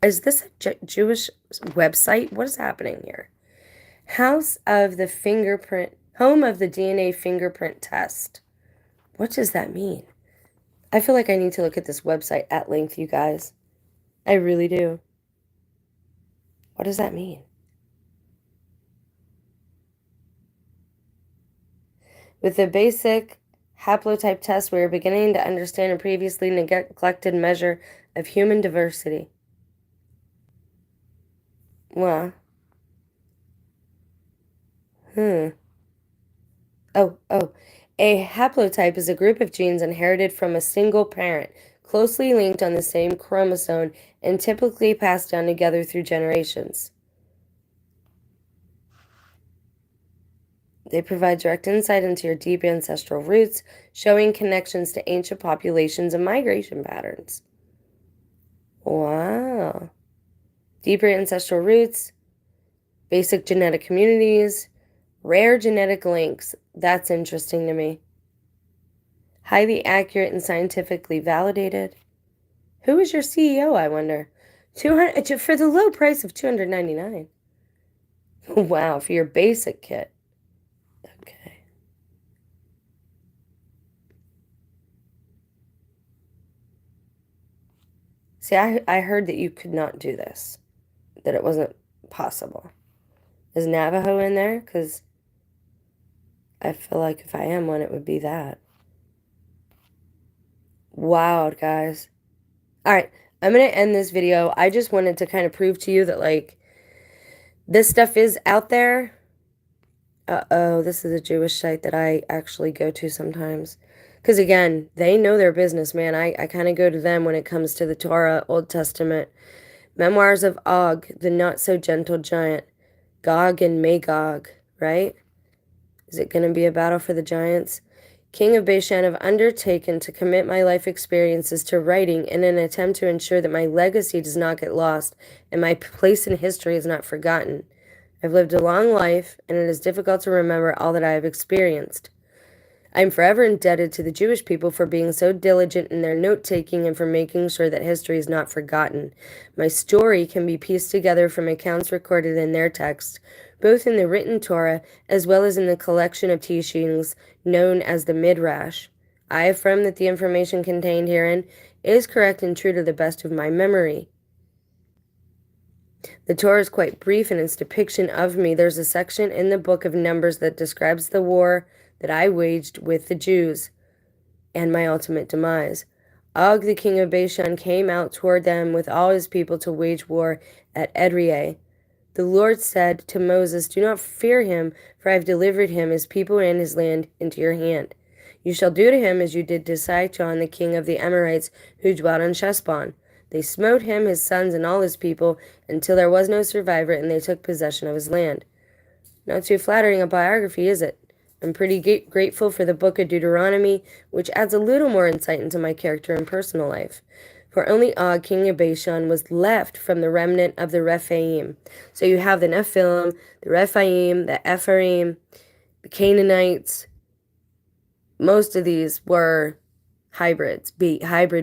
Is this a Jewish website? What is happening here? House of the fingerprint, home of the DNA fingerprint test. What does that mean? I feel like I need to look at this website at length, you guys. I really do. What does that mean? With the basic haplotype test, we are beginning to understand a previously neglected measure of human diversity. Well. Oh. A haplotype is a group of genes inherited from a single parent, closely linked on the same chromosome, and typically passed down together through generations. They provide direct insight into your deep ancestral roots, showing connections to ancient populations and migration patterns. Wow. Deeper ancestral roots, basic genetic communities, rare genetic links. That's interesting to me. Highly accurate and scientifically validated. Who is your CEO, I wonder? $200 for the low price of $299. Wow, for your basic kit. Okay. See, I heard that you could not do this, that it wasn't possible. Is Navajo in there? Because I feel like if I am one, it would be that. Wow, guys. All right, I'm going to end this video. I just wanted to kind of prove to you that, like, this stuff is out there. Uh-oh, this is a Jewish site that I actually go to sometimes. Because, again, they know their business, man. I kind of go to them when it comes to the Torah, Old Testament. Memoirs of Og, the not-so-gentle giant. Gog and Magog, right? Is it going to be a battle for the giants? King of Bashan, have undertaken to commit my life experiences to writing in an attempt to ensure that my legacy does not get lost and my place in history is not forgotten. I've lived a long life, and it is difficult to remember all that I have experienced. I am forever indebted to the Jewish people for being so diligent in their note-taking and for making sure that history is not forgotten. My story can be pieced together from accounts recorded in their text, both in the written Torah as well as in the collection of teachings known as the Midrash. I affirm that the information contained herein is correct and true to the best of my memory. The Torah is quite brief in its depiction of me. There's a section in the book of Numbers that describes the war that I waged with the Jews and my ultimate demise. Og, the king of Bashan, came out toward them with all his people to wage war at Edrei. The Lord said to Moses, "Do not fear him, for I have delivered him, his people, and his land into your hand. You shall do to him as you did to Sihon, the king of the Amorites, who dwelt on Heshbon. They smote him, his sons, and all his people, until there was no survivor, and they took possession of his land." Not too flattering a biography, is it? I'm pretty grateful for the book of Deuteronomy, which adds a little more insight into my character and personal life. For only Og, king of Bashan, was left from the remnant of the Rephaim. So you have the Nephilim, the Rephaim, the Ephraim, the Canaanites. Most of these were hybrid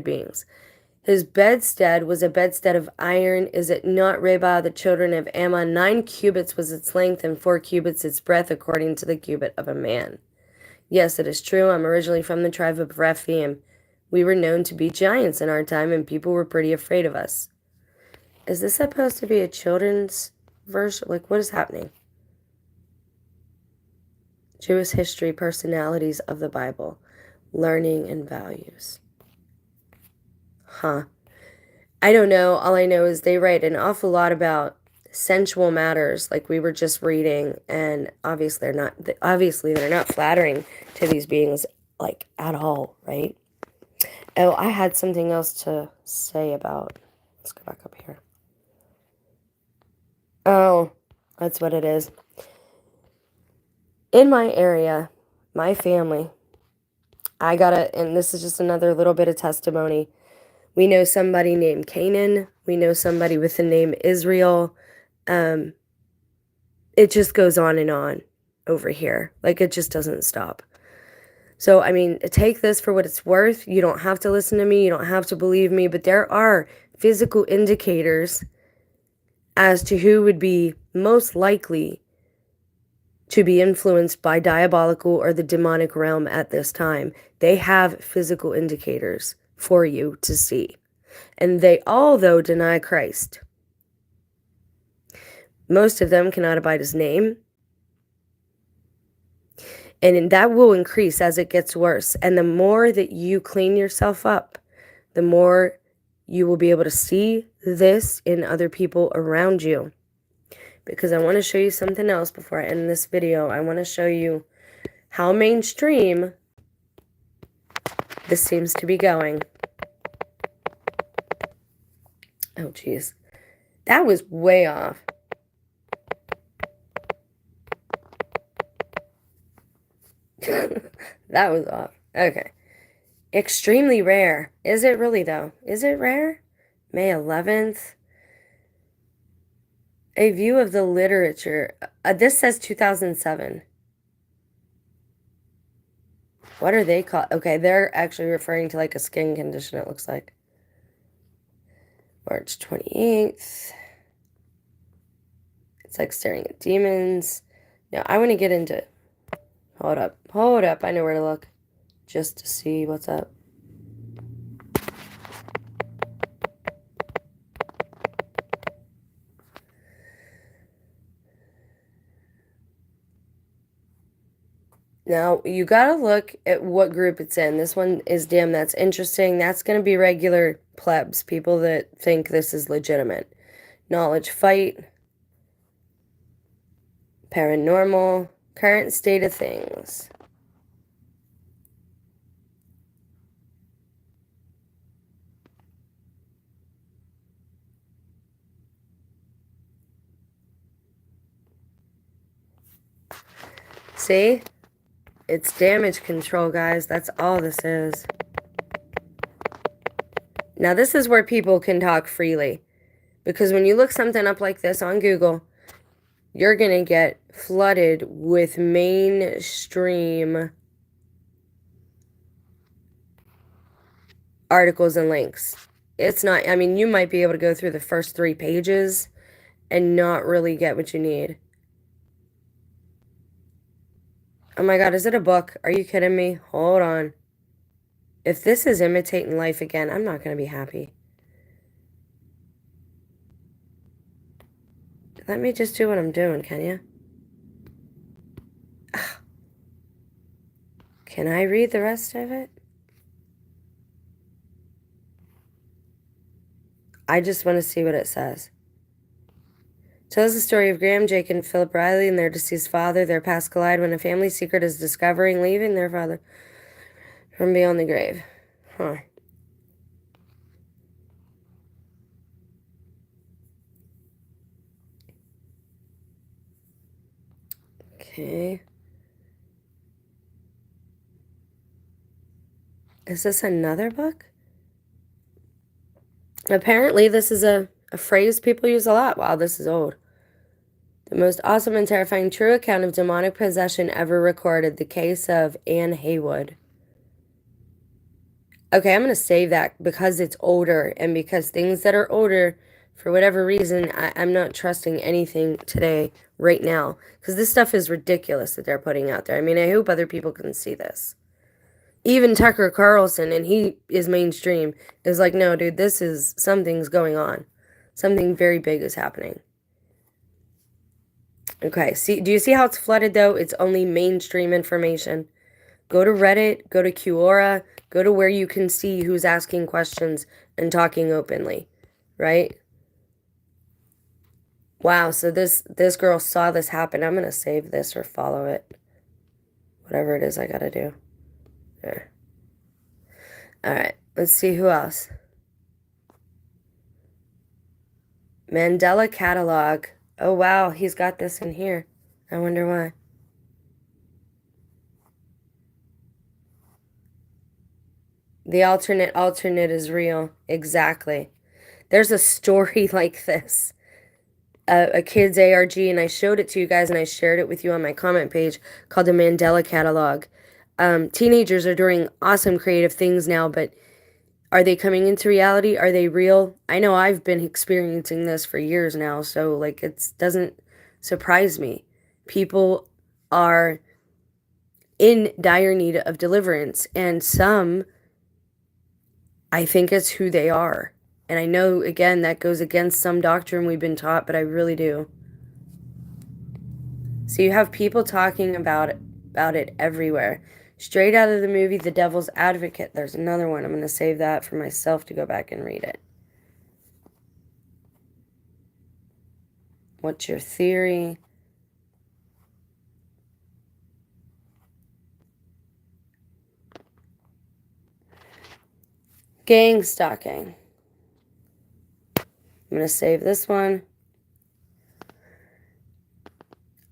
beings. His bedstead was a bedstead of iron. Is it not, Reba, the children of Ammon? 9 cubits was its length, and 4 cubits its breadth, according to the cubit of a man. Yes, it is true. I'm originally from the tribe of Rephaim. We were known to be giants in our time, and people were pretty afraid of us. Is this supposed to be a children's verse? Like, what is happening? Jewish history, personalities of the Bible, learning and values. Huh. I don't know. All I know is they write an awful lot about sensual matters, like we were just reading, and obviously they're not flattering to these beings, like, at all, right? Oh, I had something else to say about, let's go back up here. Oh, That's what it is. In my area, my family, and this is just another little bit of testimony. We know somebody named Canaan. We know somebody with the name Israel. It just goes on over here. Like, it just doesn't stop. So, I mean, take this for what it's worth. You don't have to listen to me. You don't have to believe me. But there are physical indicators as to who would be most likely to be influenced by diabolical or the demonic realm at this time. They have physical indicators for you to see. And they all, though, deny Christ. Most of them cannot abide his name. And that will increase as it gets worse. And the more that you clean yourself up, the more you will be able to see this in other people around you. Because I want to show you something else before I end this video. I want to show you how mainstream this seems to be going. Oh, geez. That was way off. That was off. Okay. Extremely rare. Is it really, though? Is it rare? May 11th. A view of the literature. This says 2007. What are they called? Okay, they're actually referring to like a skin condition, it looks like. March 28th. It's like staring at demons. Now, I want to get into... Hold up. Hold up. I know where to look. Just to see what's up. Now, you gotta look at what group it's in. This one is damn, that's interesting. That's gonna be regular plebs, people that think this is legitimate. Knowledge fight. Paranormal. Current state of things. See? It's damage control, guys. That's all this is. Now, this is where people can talk freely. Because when you look something up like this on Google, you're going to get flooded with mainstream articles and links. It's not, I mean, you might be able to go through the first 3 pages and not really get what you need. Oh my God, is it a book? Are you kidding me? Hold on. If this is imitating life again, I'm not going to be happy. Let me just do what I'm doing, can you? Ugh. Can I read the rest of it? I just want to see what it says. Tells the story of Graham, Jake, and Philip Riley and their deceased father. Their paths collide when a family secret is discovering, leaving their father from beyond the grave. Huh. Okay. Is this another book? Apparently, this is a phrase people use a lot. Wow, this is old. The most awesome and terrifying true account of demonic possession ever recorded. The case of Anne Haywood. Okay, I'm going to save that because it's older and because things that are older, for whatever reason, I'm not trusting anything today, right now. Because this stuff is ridiculous that they're putting out there. I mean, I hope other people can see this. Even Tucker Carlson, and he is mainstream, is like, no, dude, this is, something's going on. Something very big is happening. Okay, see, do you see how it's flooded, though? It's only mainstream information. Go to Reddit, go to Quora, go to where you can see who's asking questions and talking openly, right? Wow, so this girl saw this happen. I'm going to save this or follow it. Whatever it is I got to do. There. All right, let's see who else. Mandela Catalog. Oh, wow, he's got this in here. I wonder why. The alternate is real. Exactly. There's a story like this. A kid's ARG, and I showed it to you guys, and I shared it with you on my comment page, called the Mandela Catalog. Teenagers are doing awesome creative things now, but are they coming into reality? Are they real? I know I've been experiencing this for years now, so like it doesn't surprise me. People are in dire need of deliverance, and some, I think it's who they are. And I know, again, that goes against some doctrine we've been taught, but I really do. So you have people talking about it everywhere. Straight out of the movie The Devil's Advocate. There's another one. I'm going to save that for myself to go back and read it. What's your theory? Gang stalking. I'm going to save this one.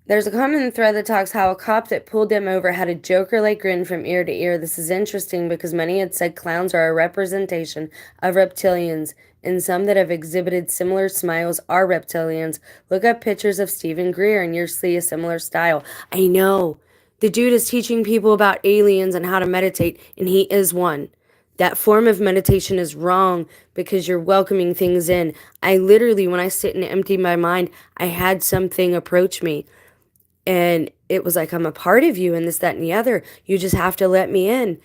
There's a common thread that talks how a cop that pulled them over had a Joker-like grin from ear to ear. This is interesting because many had said clowns are a representation of reptilians, and some that have exhibited similar smiles are reptilians. Look up pictures of Stephen Greer and you'll see a similar style. I know. The dude is teaching people about aliens and how to meditate, and he is one. That form of meditation is wrong because you're welcoming things in. I literally, when I sit and empty my mind, I had something approach me. And it was like, I'm a part of you and this, that, and the other. You just have to let me in.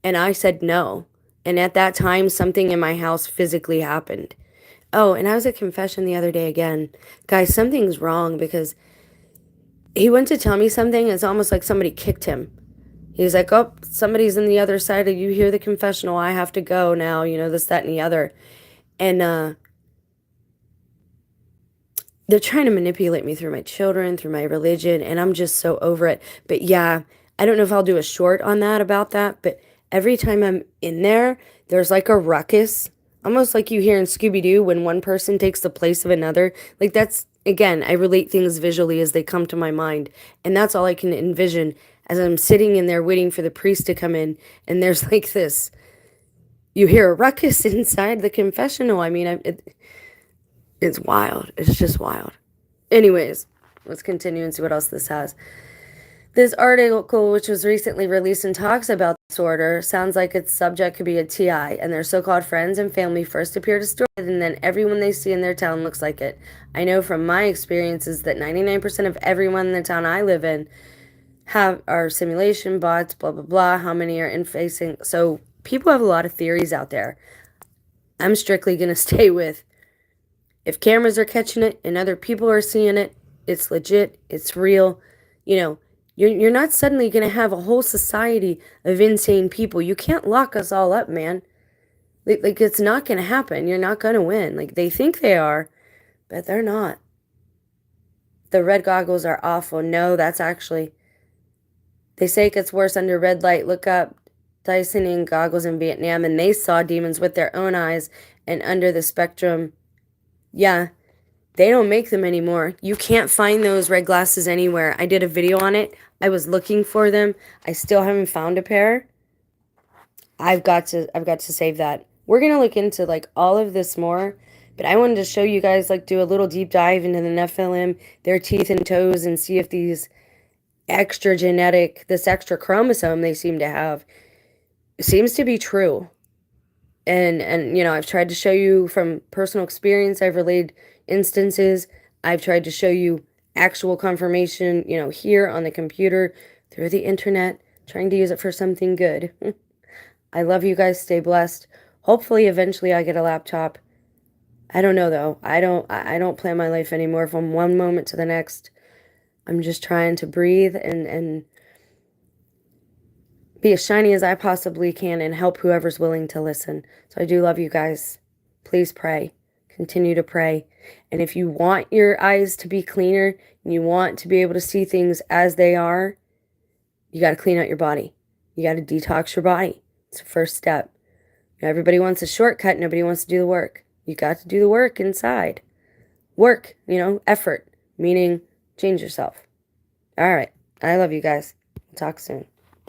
And I said no. And at that time, something in my house physically happened. Oh, and I was at confession the other day again. Guys, something's wrong because he went to tell me something. It's almost like somebody kicked him. He's like, oh, somebody's in the other side of you. Hear the confessional. I have to go now. You know, this, that, and the other. And they're trying to manipulate me through my children, through my religion, and I'm just so over it. But yeah, I don't know if I'll do a short on that about that, but every time I'm in there, there's like a ruckus, almost like you hear in Scooby-Doo when one person takes the place of another. Like that's, again, I relate things visually as they come to my mind, and that's all I can envision as I'm sitting in there waiting for the priest to come in, and there's like this, you hear a ruckus inside the confessional. I mean, it's wild. It's just wild. Anyways, let's continue and see what else this has. This article, which was recently released and talks about disorder, sounds like its subject could be a TI, and their so-called friends and family first appear distorted, and then everyone they see in their town looks like it. I know from my experiences that 99% of everyone in the town I live in are simulation bots, blah, blah, blah. How many are in facing? So people have a lot of theories out there. I'm strictly going to stay with, if cameras are catching it and other people are seeing it, it's legit, it's real. You know, you're not suddenly going to have a whole society of insane people. You can't lock us all up, man. Like it's not going to happen. You're not going to win. Like, they think they are, but they're not. The red goggles are awful. No, that's actually, they say it gets worse under red light. Look up Dysoning goggles in Vietnam, and they saw demons with their own eyes and under the spectrum. Yeah, they don't make them anymore. You can't find those red glasses anywhere. I did a video on it. I was looking for them. I still haven't found a pair. I've got to save that. We're going to look into like all of this more, but I wanted to show you guys, like, do a little deep dive into the Nephilim, their teeth and toes, and see if this extra chromosome they seem to have seems to be true. And you know, I've tried to show you from personal experience. I've relayed instances. I've tried to show you actual confirmation, you know, here on the computer, through the internet, trying to use it for something good. I love you guys. Stay blessed. Hopefully, eventually I get a laptop. I don't know, though. I don't plan my life anymore from one moment to the next. I'm just trying to breathe and be as shiny as I possibly can and help whoever's willing to listen. So I do love you guys. Please pray. Continue to pray. And if you want your eyes to be cleaner and you want to be able to see things as they are, you got to clean out your body. You got to detox your body. It's the first step. Everybody wants a shortcut. Nobody wants to do the work. You got to do the work inside. Work, you know, effort. meaning change yourself. All right. I love you guys. Talk soon.